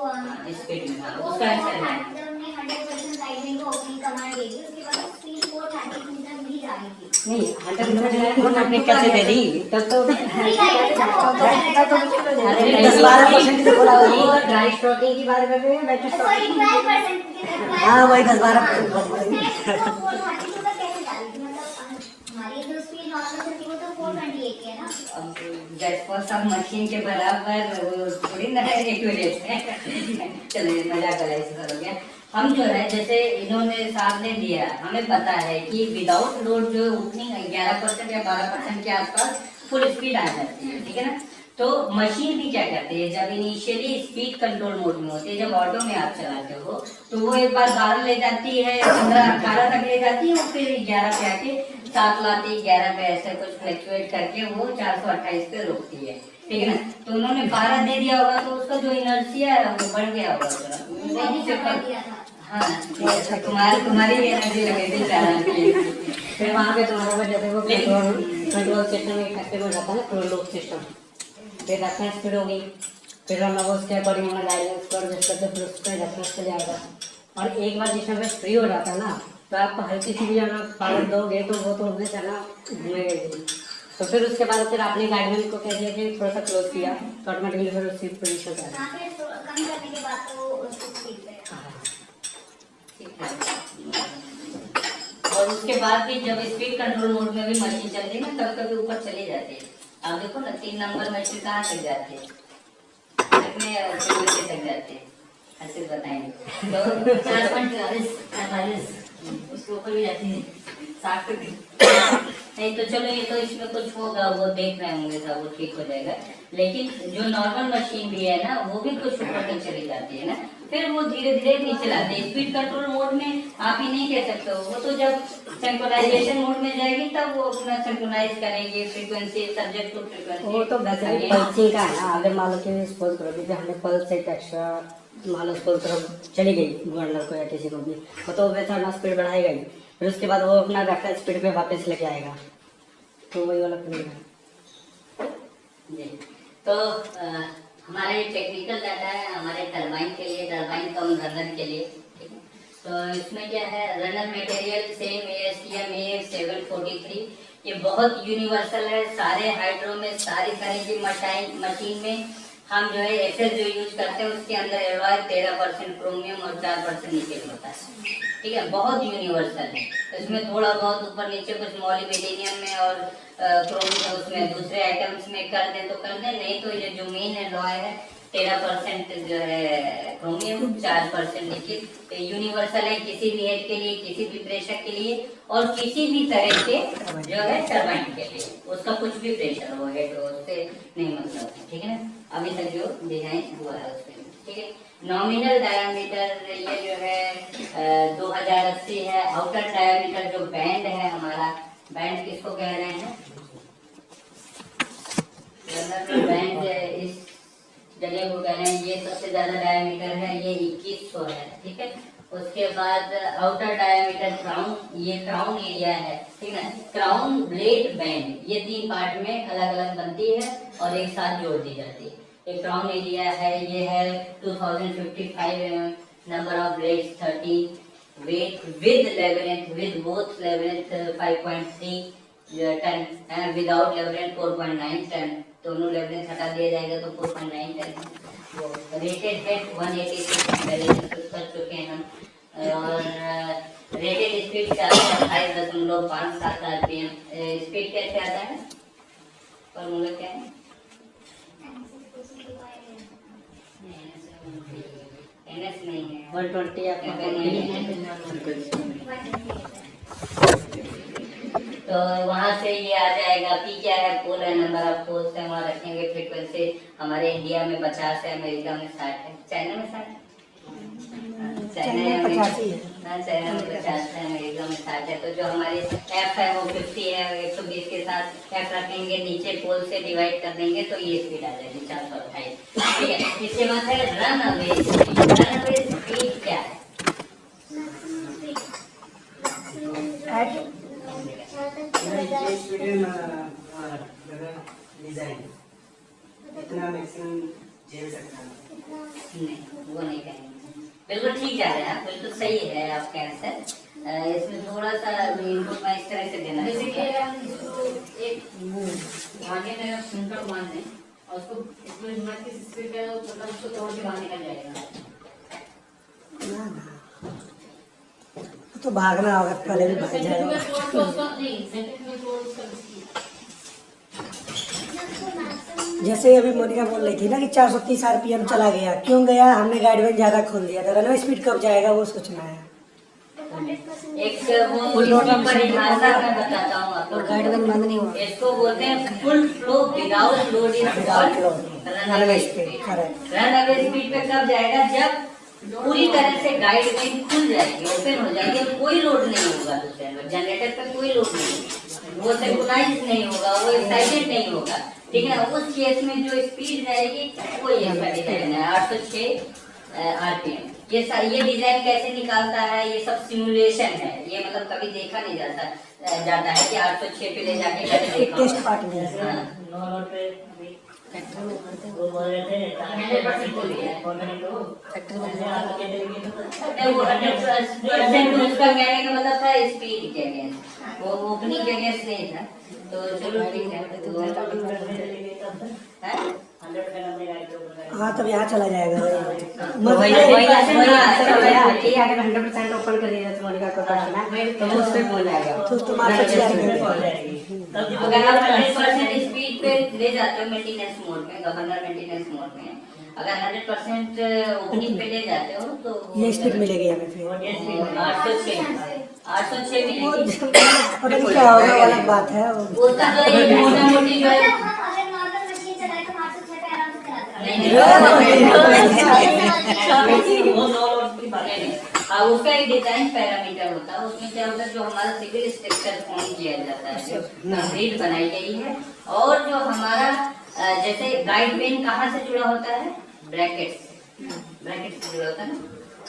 A: स्पीड में, हाँ, उसका आंसर है।
D: जब हमने 100% टाइमिंग को ओपनिंग कमांड दे दी, उसके बाद स्पीड 432 तक भी जा रही थी।
E: नहीं 100% आपने कैसे दे दी? तब तो 10-12% तो बोला वो ड्राई स्ट्रोकिंग की बात कर रहे हैं, बैटर
D: सॉरी
E: स्ट्रोकिंग।
D: 12%
E: हाँ, वही 10-12%
D: हमारी जो स्पीड नॉर्मल थी वो तो 428 है ना।
A: अब जैसे सब मशीन के बराबर वो थोड़ी ना एक्यूरेट है। चलिए मजाक वाला हिस्सा हो गया। हम जो है, जैसे इन्होंने साहब ने दिया, हमें पता है कि विदाउट लोड जो उतनी 11% या 12% के आसपास फुल स्पीड आ जाती है, ठीक है ना। तो मशीन भी क्या करती है, जब इनिशियली स्पीड कंट्रोल मोड में होती है, जब ऑटो में आप चलाते हो, तो वो एक बार 12 ले जाती है, 15-18 तक ले जाती है, और फिर 11 पे आके 7 लाती, 11 पे ऐसे कुछ फ्लक्चुएट करके वो 428 पे रुकती है, ठीक है ना। तो उन्होंने 12 दे दिया होगा, तो उसका जो इनर्शिया है वो बढ़ गया होगा थोड़ा। हाँ, तुम्हारी भी एनर्जी लगे थी चलाने के लिए।
E: फिर वहाँ पे तुम्हारा वो जैसे वो कंट्रोल सिस्टम एक्टिव हो जाता है ना, क्लोज लूप सिस्टम, फिर रेफरेंस स्पीड होगी, फिर हम लोग उसके अकॉर्डिंग हमारा गाइडेंस को एडजस्ट करते फिर उस पर रेफरेंस चले जाएगा। और एक बार जिसमें पे फ्री हो जाता है ना, तो आप हल्की सी भी अगर पावर दोगे तो वो तो उसमें चलना घूमेगा। तो फिर उसके बाद फिर आपने गाइडेंस को कह दिया कि थोड़ा सा क्लोज किया, तो ऑटोमेटिकली फिर उसी पोजिशन पर
D: हाँ, फिर कम करने के बाद तो उसको स्पीड पे
A: और उसके बाद भी जब स्पीड कंट्रोल मोड में भी मशीन चलती है ना, तब कभी ऊपर चली जाती है। आप देखो ना, 3 नंबर मशीन कहाँ तक जाती है, कितने फ्रीक्वेंसी तक जाती है, अच्छे से बताएंगे। तो
C: 4.45 उसके ऊपर भी जाती है, 60 तक।
A: नहीं तो चलो, ये तो इसमें कुछ होगा, वो देख रहे होंगे सब, वो ठीक हो जाएगा। लेकिन जो नॉर्मल मशीन भी है ना, वो भी कुछ ऊपर तक चली जाती है ना, फिर वो धीरे धीरे नीचे लाते हैं। स्पीड कंट्रोल मोड में आप ही नहीं कह सकते हो, वो तो जब सिंक्रोनाइजेशन मोड में जाएगी तब वो अपना सिंक्रोनाइज करेंगे फ्रीक्वेंसी, सब्जेक्ट टू फ्रीक्वेंसी।
E: वो तो वैसे भी पल्सिंग का है ना। अगर मान लो कि सपोज करो कि हमने पल्स एक एक्स्ट्रा मान लो सपोज करो चली गई गवर्नर को या किसी को भी, तो वैसा अपना स्पीड बढ़ाएगा ही, फिर उसके बाद वो अपना रेफरेंस स्पीड पे वापस लेके आएगा, तो वही वाला फीलिंग है।
A: जी, तो हमारा ये टेक्निकल डाटा है हमारे टरबाइन के लिए, टरबाइन कम रनर के लिए, ठीक है। तो इसमें क्या है, runner material same ASTM AS743, ये बहुत यूनिवर्सल है। सारे हाइड्रो में, सारी तरह की मशीन में हम जो है एक्सेल जो यूज करते हैं, उसके अंदर एलॉय 13% क्रोमियम और 4% निकेल होता है, ठीक है। बहुत यूनिवर्सल है। इसमें थोड़ा बहुत ऊपर नीचे कुछ मॉलिब्डेनियम में और क्रोमियम उसमें दूसरे आइटम्स में कर दें तो कर दें, नहीं तो ये जो मेन एलॉय है 13% जो है क्रोमियम, 4% निकेल, तो यूनिवर्सल है किसी भी हेड के लिए, किसी भी प्रेशर के लिए, और किसी भी तरह के जो है टरबाइन के लिए, उसका कुछ भी प्रेशर हो, हेड हो, उससे नहीं मतलब, ठीक है ना। अभी तक जो डिजाइन हुआ है उसमें, ठीक है। नॉमिनल डायमीटर ये जो है 2080 है। आउटर डायमीटर जो बैंड है हमारा, बैंड किसको कह रहे हैं, बैंड इस जगह को कह रहे हैं, ये सबसे ज्यादा डायमीटर है, ये 2100 है, ठीक है। उसके बाद आउटर डायमीटर क्राउन, ये क्राउन एरिया है, ठीक है। क्राउन ब्लेड बैंड, ये 3 पार्ट में अलग अलग बनती है और एक साथ जोड़ दी जाती है। ये क्राउन एरिया है, ये है 2055 mm, number of blades 30, weight with labyrinth, with both labyrinth 5.3 ton, without labyrinth 4.9 ton, दोनों लेवरेंथ हटा दिया जाएगा तो 4.9 टन है। रेटेड हेड 186 पहले डिस्कस कर चुके हैं हम, और रेटेड स्पीड क्या है 28.57 आरपीएम। स्पीड कैसे आता है, फॉर्मूला क्या है, एनएस नहीं है,
E: 120
A: तो वहां से ये आ जाएगा। पी क्या है, पोल है, नंबर ऑफ पोल्स है, वहाँ रखेंगे। फ्रीक्वेंसी हमारे इंडिया में 50 है, अमेरिका में 60 है, चाइना में 60 है,
B: चाइना में 85 है,
A: चाइना में 50 है, अमेरिका में 60 है। तो जो हमारी एफ है वो 50 है, 120 के साथ एफ रखेंगे, नीचे पोल से डिवाइड कर देंगे तो ये स्पीड आ जाएगी 428, ठीक है। इसके बाद है run away speed. Run away speed क्या है,
F: इतना मैक्सिमम झेल सकता है
A: नहीं वो नहीं कहेंगे। बिल्कुल ठीक जा रहे हैं, बिल्कुल सही है आपका आंसर। इसमें थोड़ा सा इनपुट मैं इस तरह से देना
C: जैसे कि
A: चाहूँगा।
C: हम इसको एक धागे में सुनकर मान दें और उसको इसमें घुमा के स्पीड पे मतलब उसको तोड़ के बाहर निकल जाएगा।
B: ना ना तो भागना होगा, पहले भी भाग जाएगा। जैसे अभी मोनिका बोल रही थी ना कि 430 आरपीएम चला गया, क्यों गया, हमने गाइडलाइन ज्यादा खोल दिया था, रनवे स्पीड कब जाएगा वो सोचना है।
A: एक वो इसकी परिभाषा मैं बताता हूँ आपको।
B: गाइडलाइन बंद नहीं हुआ,
A: इसको बोलते हैं full flow without load is
B: runway speed, correct.
A: Run away speed पे कब जाएगा, जब पूरी तरह से गाइडलाइन खुल जाएगी, ओपन हो जाएगी और कोई लोड नहीं होगा दूसरे में, जनरेटर पे कोई लोड नहीं होगा, वो सिंक्रोनाइज नहीं होगा, वो एक्साइटेड नहीं होगा, ठीक है। उस केस में जो स्पीड जाएगी वो ये डिजाइन है 806 आरपीएम। ये डिजाइन कैसे निकालता है, ये सब सिमुलेशन है, ये मतलब कभी देखा नहीं जाता है कि 806 पे ले जाके कैसे देखा
B: टेस्ट पार्ट में है।
A: वो बोल रहे थे 100% बोल दिया है। वो 100% उसका कहने का मतलब था स्पीड के अगेंस्ट, वो ओपनिंग के अगेंस्ट नहीं था। तो चलो ठीक है,
B: हाँ तब यहाँ चला जाएगा
E: वही आंसर हो गया कि अगर 100% ओपन कर दिया तो मोनिका को क्वेश्चन तो वो उस पे बोल जाएगा,
B: तो तुम्हारा
A: अगर आप 100% स्पीड पे ले जाते हो मेंटेनेंस मोड में, गवर्नर मेंटेनेंस मोड में, अगर 100% ओपनिंग पे ले जाते हो तो
B: ये स्पीड मिलेगी हमें फिर
A: 806 मिलेगी।
B: पता नहीं क्या होगा, अलग बात है।
A: उसका तो एक मोटा मोटी जो है
D: अगर नॉर्मल मशीन चलाए तो 806 पे आराम से
A: नहीं, उसका एक डिजाइन पैरामीटर होता है, उसमें क्या होता है, जो हमारा सिविल स्ट्रक्चर फॉर्म किया जाता है, कंक्रीट बनाई गई है, और जो हमारा जैसे गाइड पेन कहाँ से जुड़ा होता है, ब्रैकेट से जुड़ा होता है ना।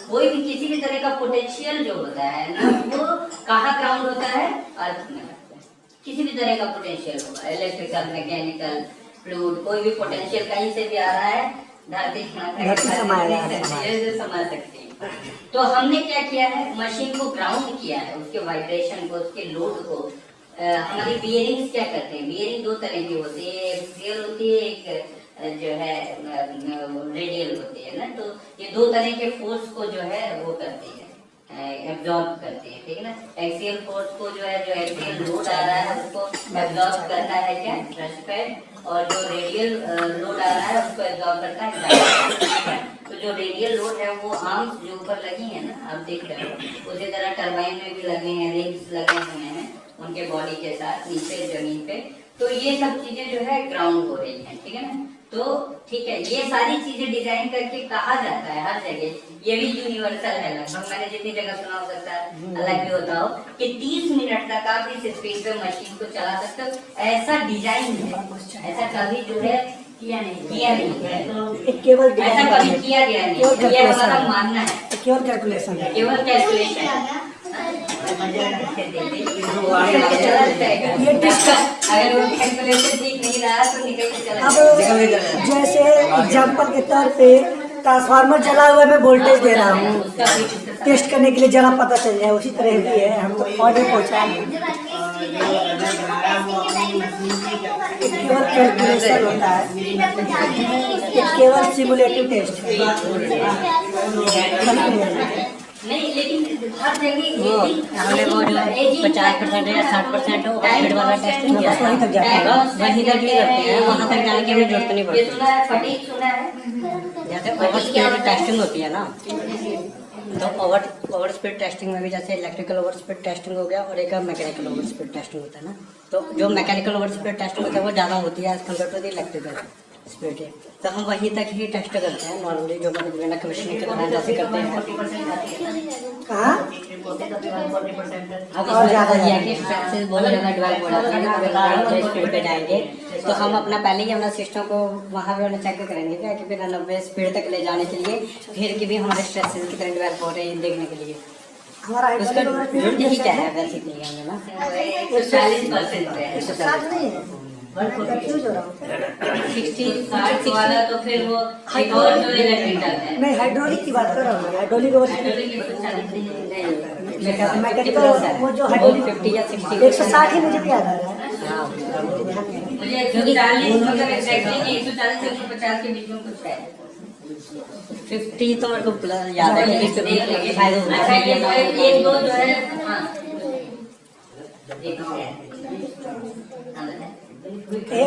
A: कोई भी किसी भी तरह का पोटेंशियल जो होता है ना, वो कहाँ ग्राउंड होता है, अर्थ में। किसी भी तरह का पोटेंशियल होगा, इलेक्ट्रिकल, मैकेनिकल, फ्लूइड, कोई भी पोटेंशियल कहीं से भी आ रहा है, धरती समा सकती है। तो हमने क्या किया है, मशीन को ग्राउंड किया है, उसके वाइब्रेशन को, उसके लोड को। हमारी बियरिंग्स क्या करते हैं, बियरिंग दो तरह की होती है, एक एक्सियल होती है, एक जो है रेडियल होती है ना। तो ये दो तरह के फोर्स को जो है वो करती है, एब्जॉर्ब करती है, ठीक है ना। एक्सियल फोर्स को जो है, जो एक्सियल लोड आ रहा है उसको एब्जॉर्ब करता है क्या, ब्रश पैड, और जो रेडियल लोड आ रहा है उसको एब्जॉर्ब करता है गाइड। तो जो रेडियल लोड है वो आर्म्स जो ऊपर लगी है ना, आप देख रहे हो, उसी तरह टरबाइन में भी लगे हैं, रिंग्स लगे हुए हैं उनके बॉडी के साथ नीचे जमीन पे। तो ये सब चीजें जो है ग्राउंड हो रही हैं, ठीक है ना। तो ठीक है, ये सारी चीजें डिजाइन करके कहा जाता है हर जगह, ये भी यूनिवर्सल है लगभग, मैंने जितनी जगह सुना, हो सकता है अलग भी होता हो, कि 30 मिनट तक आप इस स्पीड पे मशीन को चला सकते हो। ऐसा डिजाइन है, ऐसा कभी जो है किया नहीं है,
B: एक केवल
A: ऐसा कभी किया गया नहीं, ये हमारा मानना है,
B: केवल कैलकुलेशन है।
A: केवल कैलकुलेशन।
B: ये टेस्ट
A: अगर वो कैलकुलेशन ठीक नहीं रहा तो निकल के चला
B: अब
A: जाएगा।
B: जैसे एग्जाम्पल के तौर पे ट्रांसफार्मर जला हुआ है, मैं वोल्टेज दे रहा हूँ,
A: उसका भी
B: टेस्ट करने के लिए जरा पता चल जाए, उसी तरह भी है, हम तो ऑर्डर पहुँचा है। केवल कैलकुलेशन होता है, ये केवल सिमुलेटिव टेस्ट है।
A: नहीं, लेकिन हर जगह
E: वो हमने वो जो 50% या 60% ऑक्सीड वाला टेस्टिंग किया था,
B: वहीं तक जाते हैं।
E: वहीं तक ही करते हैं, वहाँ तक जाने की हमें जरूरत नहीं
A: ये
E: पड़ती।
A: सुना है, फटीक सुना है।
E: जैसे ओवर स्पीड टेस्टिंग होती है ना, तो ओवर स्पीड टेस्टिंग में भी जैसे इलेक्ट्रिकल ओवर स्पीड टेस्टिंग हो गया और एक मैकेनिकल ओवर स्पीड टेस्टिंग होता है ना, तो जो मैकेनिकल ओवर स्पीड टेस्टिंग होता है वो ज़्यादा होती है as compare to the electrical speed है, तो हम वहीं तक ही टेस्ट करते हैं नॉर्मली, जो मैंने बिना कमीशनिंग के दौरान जैसे करते हैं।
B: कहाँ
E: अब
B: और ज़्यादा
E: ये है कि स्ट्रेसेस बहुत ज़्यादा डेवलप हो जाते हैं, अगर हम हाई स्पीड पे जाएंगे तो हम अपना पहले ही अपना सिस्टम को वहाँ पे चेक करेंगे क्या, कि बिना 90 स्पीड तक ले जाने के लिए फिर की भी हमारे स्ट्रेसेस कितने डेवलप हो रहे हैं देखने के लिए,
B: हमारा
E: उसका यूनिट ही क्या है बेसिकली हमें ना।
A: 140% है।
B: 160 नहीं है, कंफ्यूज हो रहा हूँ।
A: 60 वाला तो फिर वो एक और जो इलेक्ट्रिकल है।
B: मैं हाइड्रोलिक की बात कर रहा हूँ, हाइड्रोलिक ओवर मैकेनिकल वो जो हाइड्रोलिक
E: 50 या 60
B: 160 ही मुझे भी याद आ रहा है।
A: मुझे 140 मतलब एग्जैक्टली नहीं, 140 से 150 के बीच में कुछ है।
E: 50 तो मेरे को याद है कि 50 शायद हो
A: अच्छा, ये वो एक दो जो है, हाँ, एक है।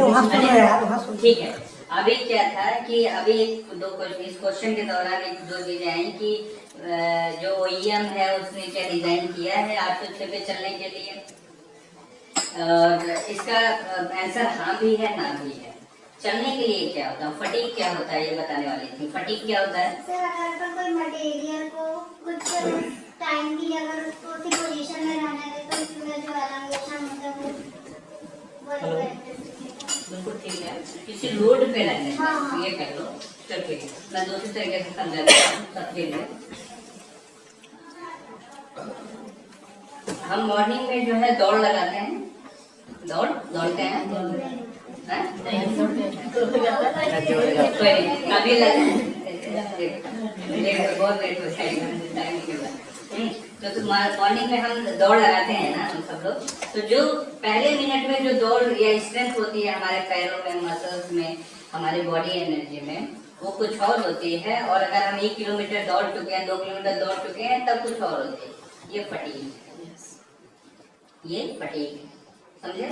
B: वहाँ सुनो यार, वहाँ सुनो।
A: ठीक है, अभी क्या था कि अभी दो इस क्वेश्चन के दौरान एक दो चीजें आई कि जो OEM है उसने क्या डिजाइन किया है 806 पे चलने के लिए, और इसका आंसर हाँ भी है ना भी है। चलने के लिए क्या होता है, फटीग क्या होता है, ये बताने वाली थी। फटीग क्या होता है?
D: सर अगर पर कोई मटेरियल को कुछ टाइम के लिए अगर उसको उसी पोजीशन में रहना है तो इसमें जो एलांगेशन होता है वो
A: बिल्कुल ठीक है, किसी रोड पे रहने
D: हाँ।
A: ये कर लो, चल ठीक है, मैं दूसरी तरीके से समझाता हूँ सबके लिए। हम मॉर्निंग में जो है दौड़ लगाते हैं, दौड़ते हैं, हैं? कोई नहीं, अभी बहुत लेट हो जाएगा। तो मॉर्निंग में हम दौड़ लगाते हैं ना हम सब लोग, तो जो पहले मिनट में जो दौड़ या स्ट्रेंथ होती है हमारे पैरों में, मसल्स में, हमारे बॉडी एनर्जी में, वो कुछ और होती है। और अगर हम 1 किलोमीटर दौड़ चुके हैं, 2 किलोमीटर दौड़ चुके हैं, तब कुछ और होती है। ये फटीग है, ये फटीग है, समझे?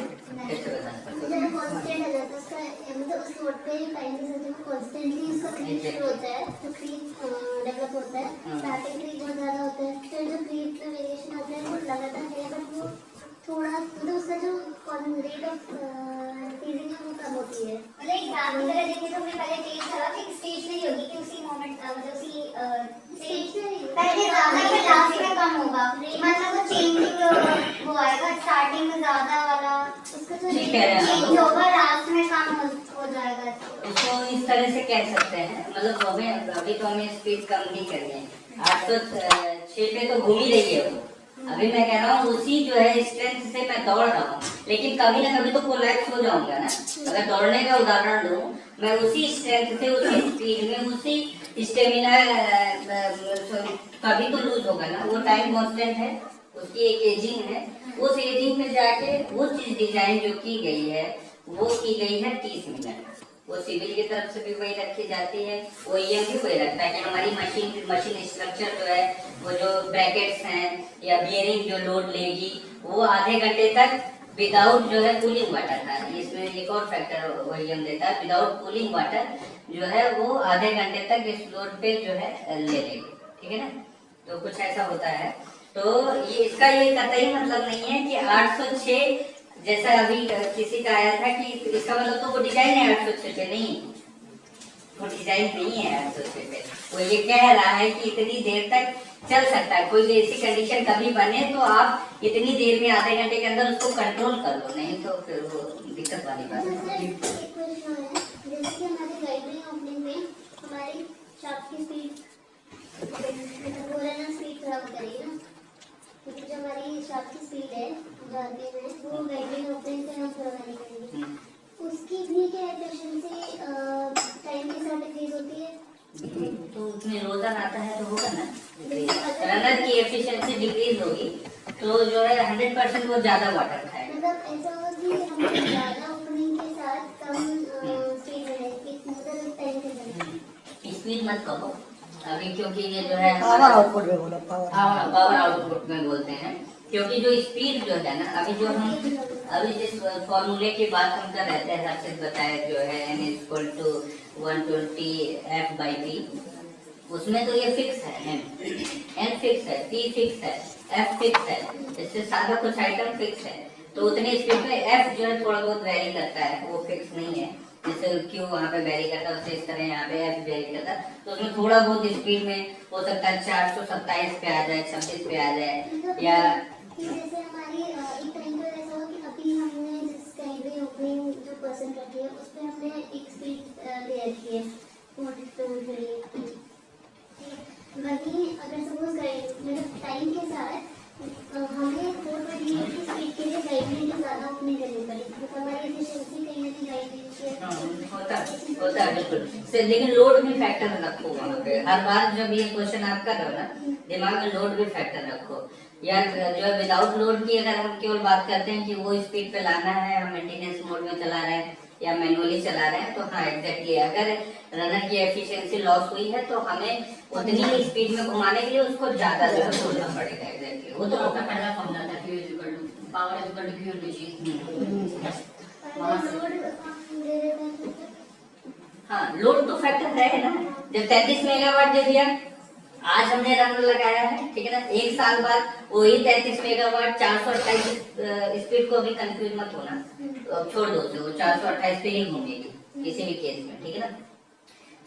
A: कैसे बताना पड़ता है?
D: जब कांस्टेंट हो जाता है उसका मतलब उस रोड पे ही टाइम के साथ जब कांस्टेंटली उसका क्रीप शुरू होता है तो क्रीप डेवलप होता है, स्टार्टिंग क्रीप बहुत ज़्यादा होता है, फिर जो क्रीप में वेरिएशन आता है वो लगातार है, बट वो थोड़ा मतलब उसका जो रेट ऑफ इंक्रीजिंग है वो कम होती है। मतलब एक ग्राफ की तरह देखें तो हमें पहले तेज चला फिर स्टेज नहीं होगी कि उसी मोमेंट मतलब उसी स्टेज पहले ज़्यादा फिर लास्ट में कम होगा, मतलब वो चेंजिंग वो आएगा, स्टार्टिंग में ज़्यादा वाला उसका जो
A: ठीक है,
D: चेंज होगा लास्ट में कम हो जाएगा।
A: इसको इस तरह से कह सकते हैं, मतलब हमें अभी तो हमें स्पीड कम नहीं करनी है, 806 पे तो घूम ही रही है वो। अभी मैं कह रहा हूँ उसी जो है स्ट्रेंथ से मैं दौड़ रहा हूँ, लेकिन कभी ना कभी तो कोलैप्स हो जाऊंगा ना। अगर दौड़ने का उदाहरण लूँ, मैं उसी स्ट्रेंथ से, उसी स्पीड में, उसी स्टेमिना, कभी तो लूज होगा ना, वो टाइम कांस्टेंट है, उसकी एक एजिंग है। उस एजिंग में जाके वो चीज डिजाइन जो की गई है वो की गई है 30 मिनट। वो सिविल की तरफ से भी वही रखी जाती है, OEM भी वही रखता है कि हमारी मशीन स्ट्रक्चर जो है, वो जो ब्रैकेट्स हैं या बियरिंग जो लोड लेगी, वो आधे घंटे तक विदाउट जो है कूलिंग वाटर था। इसमें एक और फैक्टर OEM देता है, विदाउट कूलिंग वाटर जो है वो आधे घंटे तक इस लोड पे जो है ले लेगी, ठीक है ना। तो कुछ ऐसा होता है, तो ये इसका ये कतई मतलब नहीं है कि 806 जैसा अभी किसी का आया था कि इसका मतलब तो वो डिजाइन है 806 पे, नहीं, वो डिजाइन नहीं है सोचे पे। वो ये कह रहा है कि इतनी देर तक चल सकता है, कोई ऐसी कंडीशन कभी बने तो आप इतनी देर में आधे घंटे के अंदर उसको कंट्रोल कर लो, नहीं तो फिर वो दिक्कत वाली बात है।
D: सर एक क्वेश्चन है, जैसे कि हमारी गाइडलाइन ओपनिंग में हमारी शॉप की स्पीड बोला ना, स्पीड थोड़ा करिए ना, क्योंकि जो हमारी शॉप की स्पीड है जाते में वो गाइडलाइन ओपनिंग पे हम थोड़ा नहीं करेंगे, उसकी भी क्या एफिशिएंसी टाइम के साथ डिक्रीज होती है?
A: तो उसमें रोजाना आता है तो होगा ना, रनर की एफिशिएंसी डिक्रीज होगी तो जो है 100% वो ज्यादा वाटर खाएगा।
D: मतलब ऐसा होगा कि हम ज्यादा ओपनिंग के साथ कम स्पीड है, मतलब टाइम के साथ
A: स्पीड मत कहो अभी, क्योंकि ये जो है
B: पावर आउटपुट में बोला,
A: पावर आउटपुट में बोलते हैं, क्योंकि जो स्पीड जो है ना, अभी जो हम अभी जिस फॉर्मूले की बात हम कर रहे थे, हर्षित बताया जो है n=120 f/p, उसमें तो ये फिक्स है, n फिक्स है, p फिक्स है, f फिक्स है, इससे सारा कुछ आइटम फिक्स है, तो उतनी स्पीड में f जो है थोड़ा बहुत वेरी करता है, वो फिक्स नहीं है। जैसे Q वहाँ पे वेरी करता है, उससे इस तरह यहाँ पे f वेरी करता है, तो उसमें थोड़ा बहुत स्पीड में हो सकता है 427 पे आ जाए, 26 पे आ जाए, या
D: जैसे हमारी एक टाइम पर ऐसा हो कि अभी हमने जिस गाइडलाइन ओपनिंग जो परसेंट रखी है उस पर हमने एक स्पीड ले रखी है 40 के लिए, वहीं अगर सपोज मतलब टाइम के साथ हमें 428 की स्पीड के लिए गाइडलाइन की ज़्यादा ओपनिंग करनी पड़ी, तो हमारी एफिशिएंसी कहीं ना कहीं गाइडलाइन
A: होता है बिल्कुल से, लेकिन लोड भी फैक्टर रखो वहाँ पे। हर बार जब ये क्वेश्चन आप कर रहे हो ना, दिमाग में लोड भी फैक्टर रखो, या जो है विदाउट लोड की अगर हम केवल बात करते हैं कि वो स्पीड पे लाना है, हम मेंटेनेंस मोड में चला रहे हैं या मैनुअली चला रहे हैं, तो हाँ एग्जैक्टली, अगर रनर की एफिशिएंसी लॉस हुई है तो हमें उतनी ही स्पीड में घुमाने के लिए उसको ज्यादा जो है खोलना पड़ेगा। एग्जैक्टली,
C: वो तो आपका पहला फॉर्मूला था, Q = पावर = Q × G।
A: हाँ लोड तो फैक्टर है ना, जब 33 मेगावाट दे दिया, आज हमने रनर लगाया है, ठीक है ना, एक साल बाद वही 33 मेगावाट 428 स्पीड को भी कंफ्यूज मत होना, तो अब छोड़ दो उसे, वो 428 पे ही घूमेगी किसी भी केस में, ठीक है ना।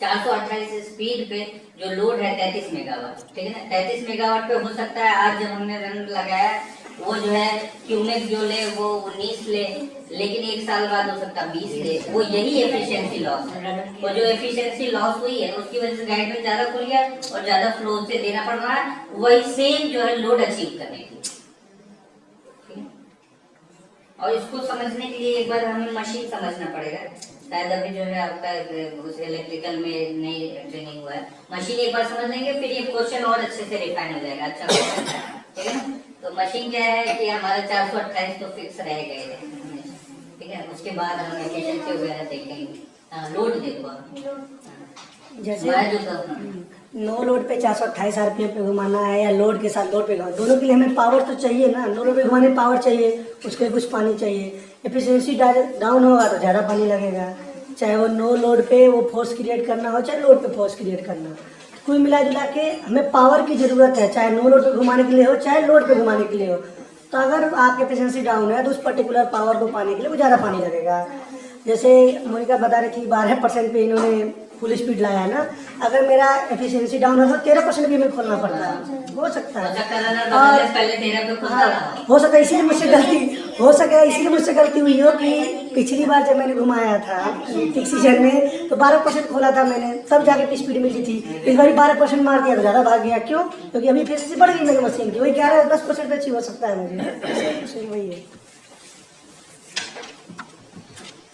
A: 428 स्पीड पे जो लोड है 33 मेगावाट, ठीक है ना, 33 मेगावाट पे हो सकता है आज जब हमने रनर लगाया वो जो है क्यूमेक्स जो ले वो 19 ले, लेकिन एक साल बाद हो सकता है 20 ले, वो यही एफिशिएंसी लॉस है। वो जो एफिशिएंसी लॉस हुई है उसकी वजह से गाइड में ज्यादा खुल गया और ज्यादा फ्लो से देना पड़ रहा है, वही सेम जो है लोड अचीव करने के लिए। और इसको समझने के लिए एक बार हमें मशीन समझना पड़ेगा, शायद अभी जो है आपका उस इलेक्ट्रिकल में नहीं ट्रेनिंग हुआ है, मशीन एक बार समझ लेंगे फिर ये क्वेश्चन और अच्छे से रिफाइन हो जाएगा। अच्छा ठीक है ना, तो मशीन क्या है कि हमारा 428 तो फिक्स रह गए, ठीक है, उसके बाद हम एफिशिएंसी वगैरह देखेंगे। लोड देखो
B: जैसे नो लोड पे 428 आरपीएम पे घुमाना है या लोड के साथ लोड पे घुमाना, दोनों के लिए हमें पावर तो चाहिए ना, नो लोड पे घुमाने पावर चाहिए, उसके लिए कुछ पानी चाहिए, एफिशिएंसी डाउन होगा तो ज़्यादा पानी लगेगा, चाहे वो नो लोड पे वो फोर्स क्रिएट करना हो चाहे लोड पे फोर्स क्रिएट करना हो, कुल मिला जुला के हमें पावर की ज़रूरत है, चाहे नो लोड पे घुमाने के लिए हो चाहे लोड पे घुमाने के लिए हो। तो अगर आपकी एफिशिएंसी डाउन है तो उस पर्टिकुलर पावर को पाने के लिए वो ज़्यादा पानी लगेगा। जैसे मोनिका बता रही थी 12% पे इन्होंने फुल स्पीड लाया है ना, अगर मेरा एफिशिएंसी डाउन हो तो 13% भी हमें खोलना पड़ता है, हो सकता है, हो सकता है इसीलिए मुझसे गलती हुई हो कि पिछली बार जब मैंने घुमाया था पीक सीजन में तो 12% खोला था मैंने, तब जाके स्पीड मिली थी, इस बार 12% मार दिया तो ज़्यादा भाग गया, क्यों? क्योंकि अभी एफिशिएंसी बढ़ गई मेरी मशीन की, वही 11-10% अच्छी हो सकता है मुझे, वही है।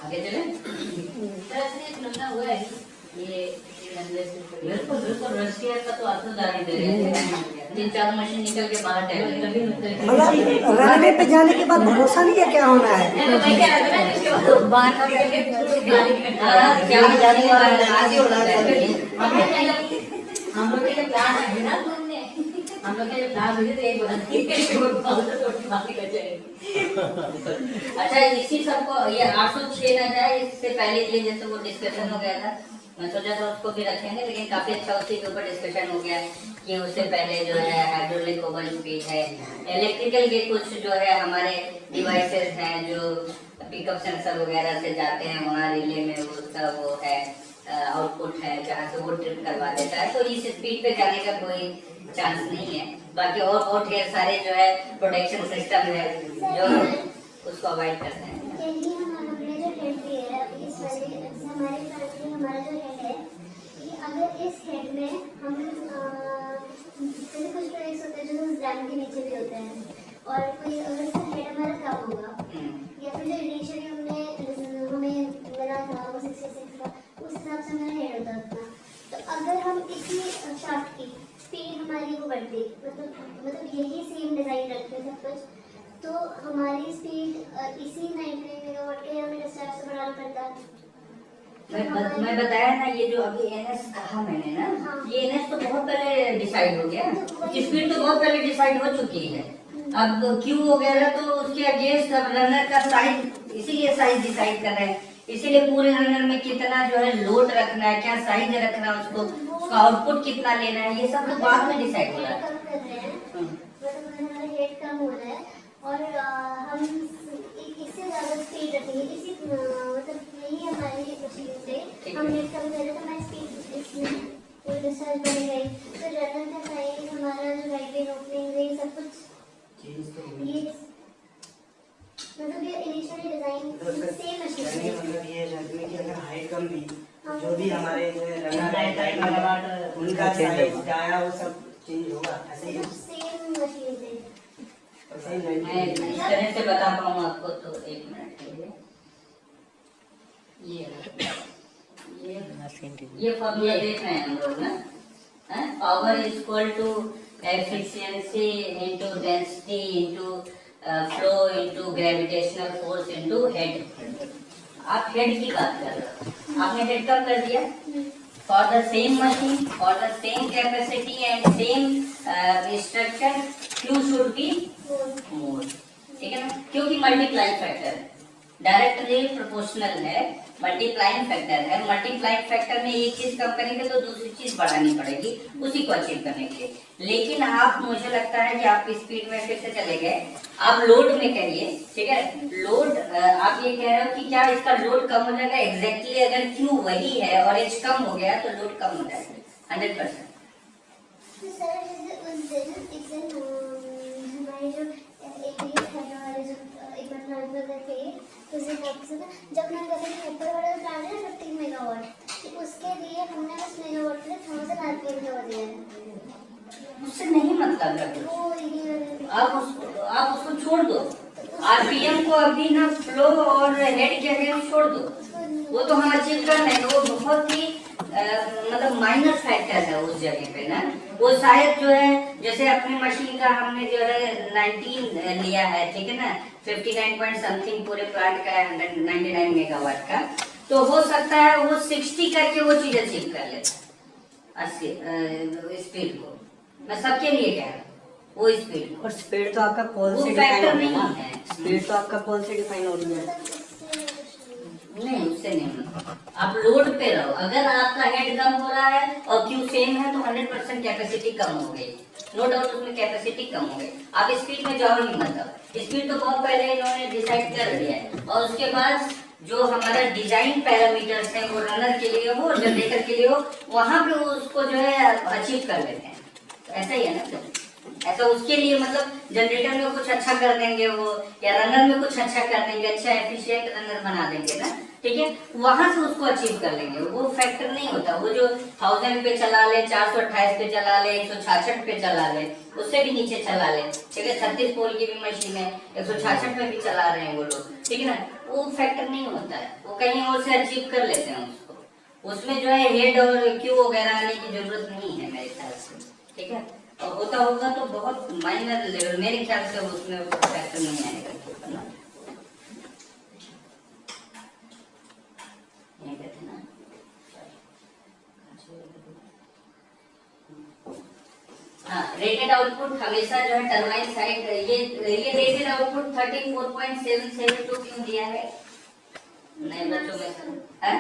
A: आगे चले,
C: हुआ है ये
A: बिल्कुल बिल्कुल रशिया का तो आपको उदाहरण दे रहे थे, 3-4 मशीन निकल के बाहर टहल,
B: मतलब रनवे पे जाने के बाद भरोसा नहीं है क्या होना है,
C: हम लोग के प्लान है ना, हम लोग के प्लान हुए थे
A: अच्छा इसी सबको ये 806 ना जाए, इससे पहले के लिए जैसे वो डिस्कशन हो गया था, मैं सोचा था उसको भी रखेंगे, लेकिन काफी अच्छा उसी के ऊपर डिस्कशन हो गया कि उससे पहले जो है हाइड्रोलिक ओवर स्पीड है, इलेक्ट्रिकल के कुछ जो है हमारे डिवाइसेस हैं जो पिकअप सेंसर वगैरह से जाते हैं वहाँ रिले में, उसका वो है आउटपुट है जहाँ से वो ट्रिप करवा देता है, तो इस स्पीड पे जाने का कोई चांस नहीं है। बाकी और बहुत ढेर सारे जो है प्रोटेक्शन सिस्टम है जो उसको अवॉइड करते हैं।
D: यही हमने जो हेड दिया है इस वाले जैसे हमारे फ्रंट में हमारा जो हेड है, ये अगर इस हेड में हम जैसे कुछ प्रोडक्ट्स होते हैं जो रैम के नीचे भी होते हैं, और कोई अगर इसका हेड हमारा कम होगा या फिर जो इनिशियली हमें मिला था वो 66 का, उस हिसाब से हमारा हेड होता था। तो अगर हम इसी शाफ्ट की स्पीड हमारी वो बढ़ती, मतलब यही सेम डिज़ाइन रखते सब कुछ, तो हमारी स्पीड इसी 90 मेगावाट के हमें डिस्चार्ज से बढ़ाना पड़ता है।
A: मैं बताया ना, ये जो अभी एनएस कहा मैंने ना, ये एनएस तो बहुत पहले डिसाइड हो गया, स्पीड तो बहुत पहले डिसाइड हो चुकी है। अब क्यू वगैरह तो उसके अगेंस्ट रनर का साइज, इसीलिए साइज डिसाइड कर रहे हैं, इसीलिए पूरे रनर में कितना जो है लोड रखना है, क्या साइज रखना है, उसका आउटपुट कितना लेना है, ये सब तो बाद में डिसाइड हो रहा है।
D: कम कर रहे हैं, मतलब हमारा हेड कम हो रहा है और हम इससे ज़्यादा स्पीड रखेंगे, इसी मतलब यही हमारी मशीन से हम हेड कम कर रहे हैं तो हमारी स्पीड इसमें डिस्चार्ज बढ़ गई, तो रनर का साइज हमारा जो राइट ओपनिंग ये सब कुछ ये मतलब ये इनिशियली डिजाइन सेम मशीन
F: कहने का मतलब ये है कि अगर हाइट कम भी, जो भी हमारे जो है रनर उनका साइज डाया वो सब चेंज होगा, ऐसे ही
D: सेम मशीन से।
A: मैं इस तरह से बताता हूँ आपको, तो एक मिनट के लिए ये फॉर्मूला देख रहे हैं हम लोग ना, power is equal to efficiency into density into flow into gravitational force into head. आप हेड की बात कर रहे हो, आपने हेड कम कर दिया for the same machine, for the same capacity and same structure, Q should be more, ठीक है ना, क्योंकि मल्टीप्लाइंग फैक्टर डायरेक्टली प्रोपोर्शनल है, मल्टीप्लाइंग फैक्टर है। मल्टीप्लाइंग फैक्टर में एक चीज कम करेंगे तो दूसरी चीज बढ़ानी पड़ेगी उसी को अचीव करने के लिए। लेकिन आप, मुझे लगता है कि आप स्पीड में फिर से चले गए, आप लोड में करिए, ठीक है, लोड आप ये कह रहे हो कि क्या इसका लोड कम हो जाएगा, एग्जैक्टली अगर क्यू वही है और एच कम हो गया तो लोड कम हो जाएगा 100%।
D: तो सर जैसे उस दिन एक दिन हमारे जो एक है हमारे जो एक बार प्लांट में गए थे, तो उस दिन ऑफिस में जब मैंने कहा कि ऊपर वाला प्लांट है 15 मेगावाट, तो उसके लिए हमने उस मेगावाट के लिए 1000 आरपीएम का दिया है।
A: उससे नहीं मतलब रखो,
D: वो ये
A: आप उसको छोड़ दो, आरपीएम को अभी ना फ्लो और हेड के अगेंस्ट छोड़ दो, वो तो हम अचीव कर लेंगे, वो बहुत ही मतलब माइनर फैक्टर है उस जगह पे ना। वो शायद जो है जैसे अपनी मशीन का हमने जो है 19 लिया है, ठीक है ना, 59 पॉइंट समथिंग पूरे प्लांट का है, 99 मेगावाट का, तो हो सकता है वो 60 करके वो चीज अचीव कर लेता 80 स्पीड को, मैं सबके लिए कह रहा हूँ वो स्पीड।
E: और स्पीड तो आपका कौन से
A: फैक्टर
E: डिफाइन
A: नहीं
E: होगा,
A: है,
E: स्पीड तो आपका कौन से डिफाइन हो रही है?
A: नहीं उससे नहीं, आप लोड पे रहो। अगर आपका हेड कम हो रहा है और क्यू सेम है तो 100% कैपेसिटी कम हो गई, नो डाउट उसमें कैपेसिटी कम हो गई। आप स्पीड में जाओ नहीं, मतलब स्पीड तो बहुत पहले इन्होंने डिसाइड कर लिया है, और उसके बाद जो हमारा डिजाइन पैरामीटर्स हैं वो रनर के लिए हो, जनरेटर के लिए हो, वहां पे वो उसको जो है अचीव कर लेते हैं। तो ऐसा ही है ना सर, ऐसा उसके लिए मतलब जनरेटर में कुछ अच्छा कर देंगे वो, या रनर में कुछ अच्छा कर देंगे, अच्छा एफिशिएंट रनर बना देंगे ना, ठीक है, वहां से उसको अचीव कर लेंगे। वो फैक्टर नहीं होता, वो जो 1000 पे चला ले, 428 पे चला ले, 166 पे चला ले, उससे भी नीचे चला ले, ठीक है, 36 पोल की भी मशीन है, 166 में भी चला रहे हैं वो लोग, ठीक है ना, वो फैक्टर नहीं होता है, वो कहीं और से अचीव कर लेते हैं उसको। उसमें जो है हेड और क्यू वगैरह आने की जरूरत नहीं है मेरे ख्याल से, ठीक है, और होता होगा तो बहुत माइनर लेवल, मेरे ख्याल से उसमें फैक्टर नहीं आएगा। हाँ, रेटेड आउटपुट हमेशा जो है टरबाइन साइड, ये रेटेड आउटपुट 34.772 क्यों दिया है नए बच्चों में, है?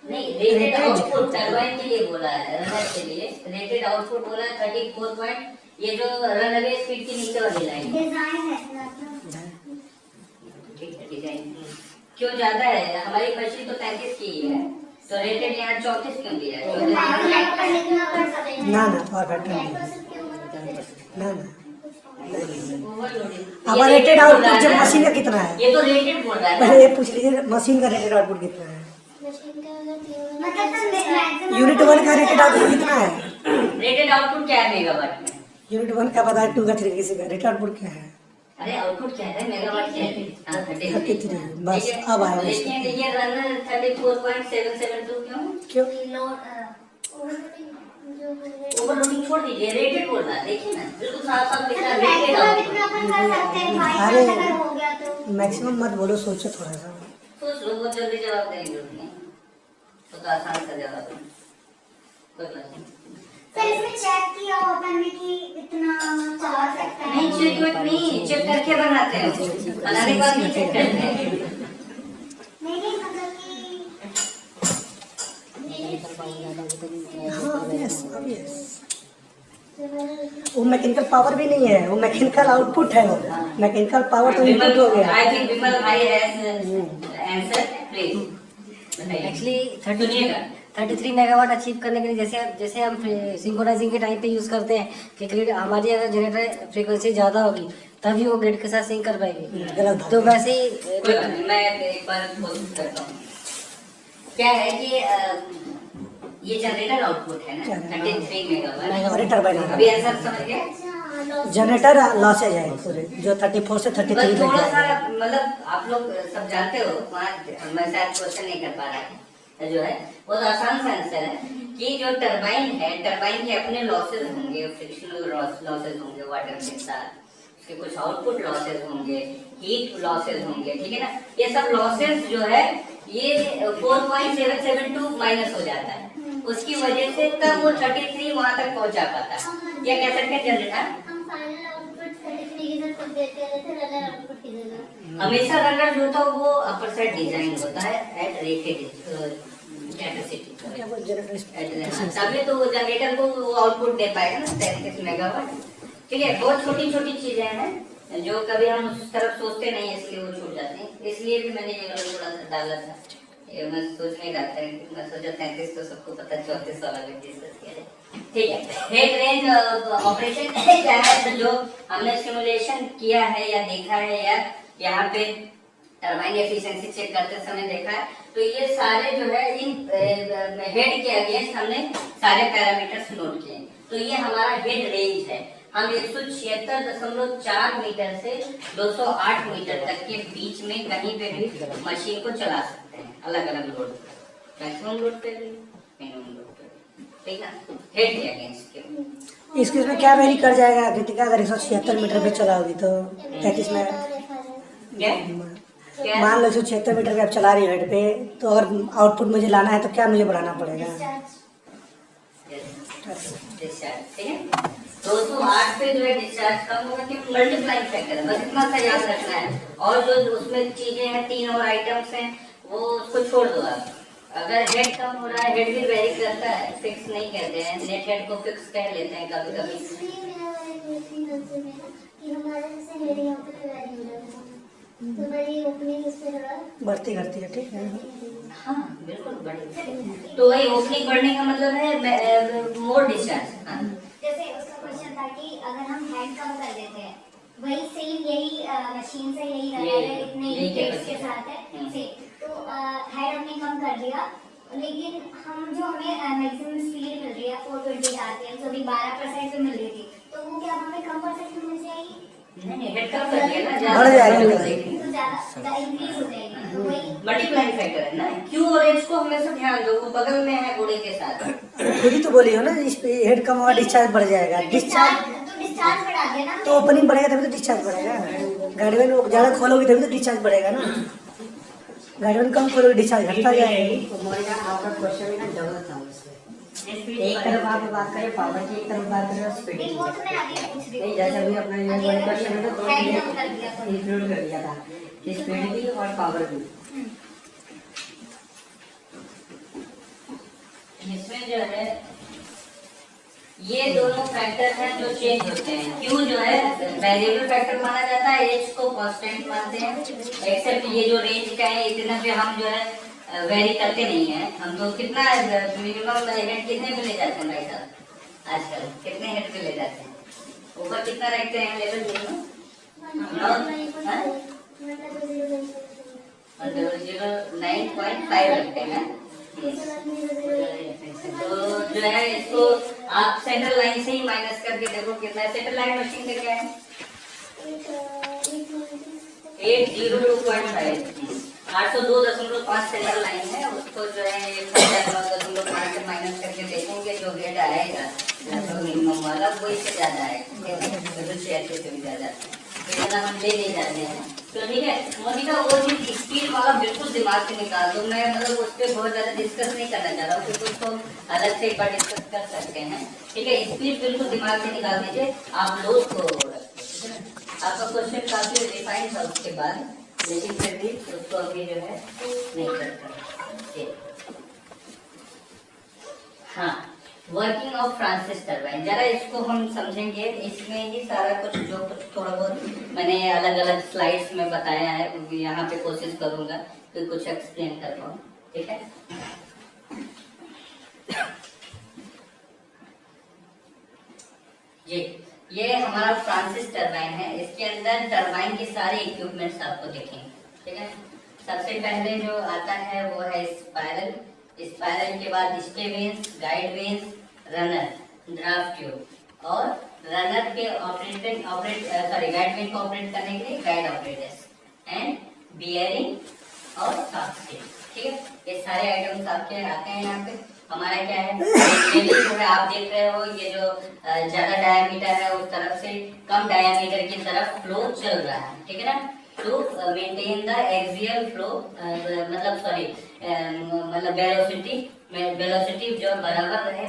A: नहीं, रेटेड आउटपुट टरबाइन के लिए बोला है, रनर के लिए रेटेड आउटपुट बोला है 34. ये जो रनवे स्पीड के नीचे वाली लाइन
D: डिजाइन है,
A: ठीक है, डिजाइन क्यों ज्यादा है, हमारी मशीन तो 35 की ही है, तो रेटेड यहाँ 34 क्यों दिया है?
B: ना पावर फैक्टर नहीं, ना
C: ओवरलोडिंग।
B: अब रेटेड आउटपुट जब मशीन का कितना है,
A: ये तो रेटेड बोल रहा है
B: पहले ये पूछ लीजिए मशीन का रेटेड आउटपुट कितना है। यूनिट 1 का रेटेड आउटपुट कितना है?
A: रेटेड आउटपुट क्या है मेगावाट में?
B: यूनिट 1 का पता है, 2 का 3 किसी का रेटेड आउटपुट क्या है?
A: अरे आउटपुट क्या है मेगावाट क्या है?
B: 33 बस अब आया
A: लेकिन ये रन 34.772 क्यों? ओवरलोडिंग छोड़ दीजिए, रेटेड बोल रहा है, देखिए ना बिल्कुल साफ साफ लिखा है रेटेड आउटपुट।
B: अरे मैक्सिमम मत बोलो, सोचो थोड़ा सा।
A: सोच लो, बहुत जल्दी जवाब देंगे उसने, तो आसान सा जवाब है, कोई बात नहीं। नहीं चेक मत नहीं, चेक करके बनाते हैं, बनाने के बाद नहीं चेक करते हैं।
B: वो मैकेनिकल पावर भी नहीं है, वो मैकेनिकल आउटपुट है, वो मैकेनिकल पावर तो इनपुट हो गया।
A: आई थिंक विमल भाई has answer, please.
E: Actually 33 megawatt achieve करने के लिए जैसे हम सिंक्रोनाइजिंग के टाइम पे यूज़ करते हैं कि ग्रिड हमारी अगर जनरेटर फ्रीक्वेंसी ज़्यादा होगी तभी वो ग्रिड के साथ सिंक कर पाएगी, तो वैसे ही
A: कोई बात नहीं, मैं एक बार कोशिश करता हूँ। क्या है कि ये जनरेटर आउटपुट है ना 33 मेगावाट,
B: और टरबाइन
A: अभी आंसर समझ गए?
B: जनरेटर लॉसेज है पूरे, जो 34 से 33
A: बस थोड़ा
B: तक
A: सा
B: है।
A: मतलब आप लोग सब जानते हो, वहाँ मैं शायद क्वेश्चन नहीं कर पा रहा है, जो है वो तो आसान सा आंसर है कि जो टरबाइन है, टरबाइन के अपने लॉसेज होंगे, फ्रिक्शनल लॉसेज होंगे वाटर के साथ, उसके कुछ आउटपुट लॉसेज होंगे, हीट लॉसेज होंगे, ठीक है ना। ये सब लॉसेज जो है ये 4.772 माइनस हो जाता है, उसकी वजह से तब वो 33 वहाँ तक पहुँचा पाता है। ये कह सकते हैं जनरेटर हमेशा रनर जो था वो अपर साइड डिजाइन होता है एट रेटेड कैपेसिटी, तभी तो वो जनरेटर को वो आउटपुट दे पाएगा ना 33 मेगावाट। ठीक है, बहुत छोटी छोटी चीजें हैं जो कभी हम उस तरफ सोचते नहीं है, इसलिए वो छूट जाते हैं, इसलिए भी मैंने ये थोड़ा सा डाला था। ये मैं सोच नहीं रहा था, मैं सोचा 33 तो सबको पता, 34 वाला भी डिस्कस किया जाए। ठीक है, हेड रेंज ऑपरेशन क्या है जो हमने सिमुलेशन किया है या देखा है या यहाँ पे टरबाइन एफिशिएंसी चेक करते समय देखा है, तो ये सारे जो है इन हेड के अगेंस्ट हमने सारे पैरामीटर्स नोट किए। तो ये हमारा हेड रेंज है, हम 176.4 मीटर से 208 मीटर तक के बीच में कहीं पे भी मशीन को चला सकते हैं, अलग अलग लोड पे, मैक्सिमम लोड पे भी, मिनिमम लोड पे, ठीक है, हेड के अगेंस्ट के।
B: इसके इसमें क्या वेरी कर जाएगा कृतिका, अगर 176 मीटर पे चलाओगी तो 33 में
A: क्या
B: मान लो 176 मीटर पे आप चला रही हो हेड पे, तो अगर आउटपुट मुझे लाना है तो क्या मुझे बढ़ाना पड़ेगा?
A: डिस्चार्ज, ठीक है, 208 पे जो है डिस्चार्ज कम होगा कि मल्टीप्लाइंग फैक्टर है, बस इतना सा याद रखना है। और जो उसमें चीजें हैं 3 और आइटम्स हैं वो उसको छोड़ दो आप। अगर हेड कम हो रहा है, हेड भी वेरी करता है, फिक्स नहीं कहते हैं, नेट हेड को फिक्स कह लेते हैं कभी कभी।
B: बढ़ती घटती है, ठीक है।
A: हाँ बिल्कुल बढ़ेगी, तो वही ओपनिंग बढ़ने का मतलब है मोर डिस्चार्ज।
D: जैसे उसका क्वेश्चन था कि अगर हम हेड कम कर देते हैं, वही सेम यही मशीन से यही रनर है, इतने ही गेट्स के साथ है सेम, तो हेड हमने कम कर दिया, लेकिन हम जो हमें मैक्सिमम स्पीड मिल रही है 420 आरपीएम, जो अभी 12% पे मिल रही थी, तो वो क्या हमें कम परसेंट में मिल जाएगी?
A: नहीं, हेड कम कर दिया ना,
B: बढ़ जाएगा,
D: तो ज़्यादा इंक्रीज हो जाएगी, तो वही
A: मल्टीप्लाइंग फैक्टर है ना। क्यू और एच को हमेशा ध्यान दो, वो बगल में है घोड़े के साथ।
B: खुद ही तो बोली हो ना, इस पे हेड कम होगा डिस्चार्ज बढ़ जाएगा।
D: डिस्चार्ज बढ़ा दिया ना,
B: तो ओपनिंग बढ़ेगा तभी तो डिस्चार्ज बढ़ेगा। गाड़ी में ज़्यादा खोलोगे तभी तो डिस्चार्ज बढ़ेगा ना, गाड़ी में कम खोलोगे डिस्चार्ज घटता जाएगा।
E: तो मोनिका आपका क्वेश्चन है ना डबल था उसमें, एक तरफ आप बात करें पावर की, एक तरफ बात करें स्पीड की।
D: वो तो मैं आगे पूछ रही हूँ।
E: नहीं, जैसे अभी अपना ये क्वेश्चन है तो
D: हेड कम कर दिया तो
E: इंक्लूड कर दिया था, स्पीड भी और पावर भी।
A: इसमें जो है ये दोनों फैक्टर हैं जो चेंज होते हैं। क्यू जो है वेरिएबल फैक्टर माना जाता है, एच को कांस्टेंट मानते हैं, एक्सेप्ट ये जो रेंज का है इतना पे हम जो है वेरी करते नहीं है। हम तो कितना मिनिमम हेड कितने पे ले जाते हैं भाई साहब आजकल, कितने हेड पे ले जाते हैं? ऊपर कितना रखते हैं लेवल मिनिमम? 9.5 रखते हैं। तो जो है इसको आप सेंट्रल लाइन से ही माइनस करके देखो कितना है। सेंट्रल लाइन मशीन का क्या है? 802.5 802.5 सेंट्रल लाइन है। उसको जो है 1.5 से माइनस करके देखेंगे जो रेट आएगा मिनिमम वाला वो इससे ज्यादा आएगा, तो 86 से भी ज्यादा है। तो हम ले नहीं जाते हैं। तो ठीक है मोनिका, वो चीज स्पीड वाला बिल्कुल दिमाग से निकाल दो। मैं मतलब उस पर बहुत ज्यादा डिस्कस नहीं करना चाह रहा हूँ, क्योंकि उसको अलग से एक बार डिस्कस कर सकते हैं। ठीक है, स्पीड बिल्कुल दिमाग से निकाल दीजिए। आप लोग को आपका क्वेश्चन काफी रिफाइंड था उसके बाद, लेकिन फिर भी उसको अभी जो है नहीं करते। हाँ, वर्किंग ऑफ फ्रांसिस टरबाइन, जरा इसको हम समझेंगे। इसमें ही सारा कुछ जो कुछ थोड़ा बहुत मैंने अलग अलग स्लाइड्स में बताया है, यहाँ पे कोशिश करूंगा कि कुछ एक्सप्लेन कर पाऊँ। ठीक है, ये हमारा फ्रांसिस टरबाइन है। इसके अंदर टरबाइन के सारे इक्विपमेंट्स आपको दिखेंगे। ठीक है, सबसे पहले जो आता है वो है स्पाइरल। स्पाइरल के बाद stay vanes, guide vanes, runner, draft tube और रनर के गाइड वेन को ऑपरेट करने के लिए गाइड ऑपरेटर्स एंड बियरिंग और शाफ्ट। ठीक है, ये सारे आइटम्स आपके आते हैं यहाँ पे। हमारा क्या है, ये जो है आप देख रहे हो, ये जो ज्यादा डायामीटर है उस तरफ से कम डायामीटर की तरफ फ्लो चल रहा है। ठीक है ना, to maintain the axial flow मतलब वेलोसिटी जो बराबर रहे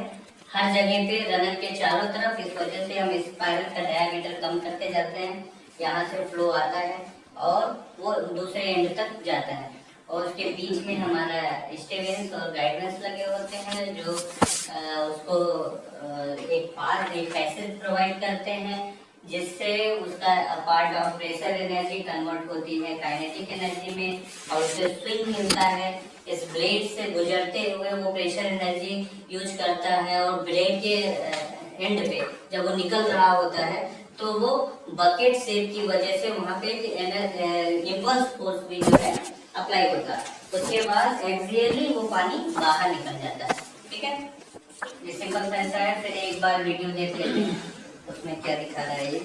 A: हर जगह पे रनर के चारों तरफ। इस वजह से हम स्पाइरल का डायमीटर कम करते जाते हैं। यहाँ से फ्लो आता है और वो दूसरे एंड तक जाता है, और उसके बीच में हमारा स्टेवेंस और गाइडेंस लगे होते हैं जो उसको एक पैसेज प्रोवाइड करते हैं, जिससे उसका part of pressure energy convert होती है काइनेटिक एनर्जी में, और उससे स्विंग मिलता है। इस ब्लेड से गुजरते हुए वो प्रेशर एनर्जी यूज करता है, और ब्लेड के एंड पे जब वो निकल रहा होता है तो वो बकेट शेप की वजह से वहाँ पे इम्पल्स फोर्स भी जो है अप्लाई होता है। उसके बाद एक्सियली वो पानी बाहर निकल जाता है। ठीक है, ये सिंपल सेंसर है। फिर एक बार वीडियो देख लेते हैं उसमें क्या दिखा रहा है। ये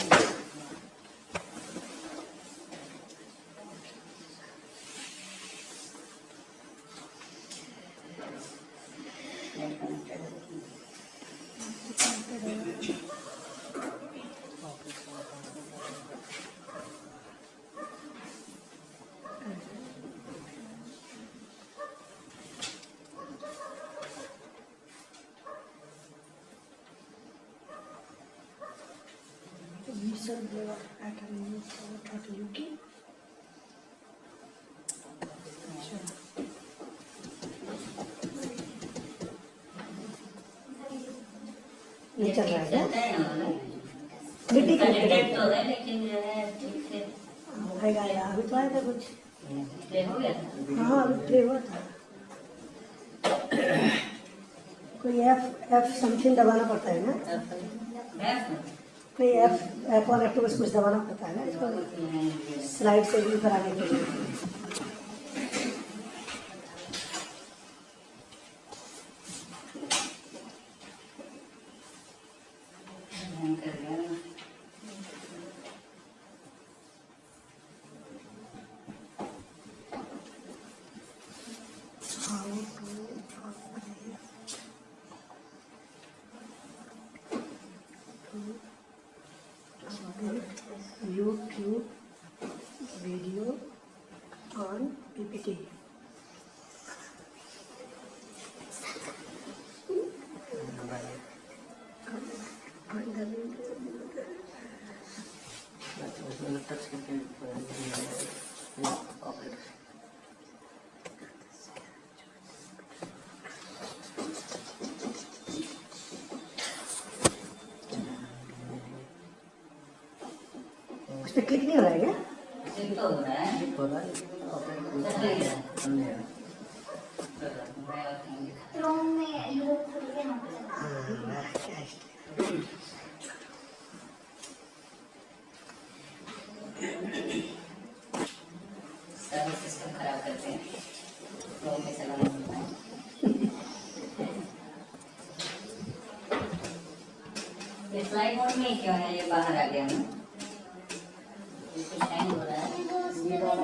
B: नहीं चल रहा है
A: चलता है ना,
B: मिट्टी का
A: कंटेंट तो है लेकिन जो है ठीक से
B: आएगा यार। अभी तो आया था कुछ,
A: प्ले हो गया था।
B: हाँ अभी प्ले हुआ था। कोई F समथिंग दबाना पड़ता है ना, नहीं F1 F2 बस कुछ दबाना पड़ता है ना इसको स्लाइड से भी कराने के लिए। YouTube video on PPT. उस पर क्लिक नहीं हो रहा है क्या?
A: तो हो रहा है,
F: हो रहा है,
D: क्रोम में लोग खुल के ना चला
A: सर्वर सिस्टम खराब करते हैं, लोगों में चलाना होता है। ये फ्लाइट मोड में क्यों है, ये बाहर आ गया ना, ये कुछ हैंग हो रहा है।
D: वो उसके बाद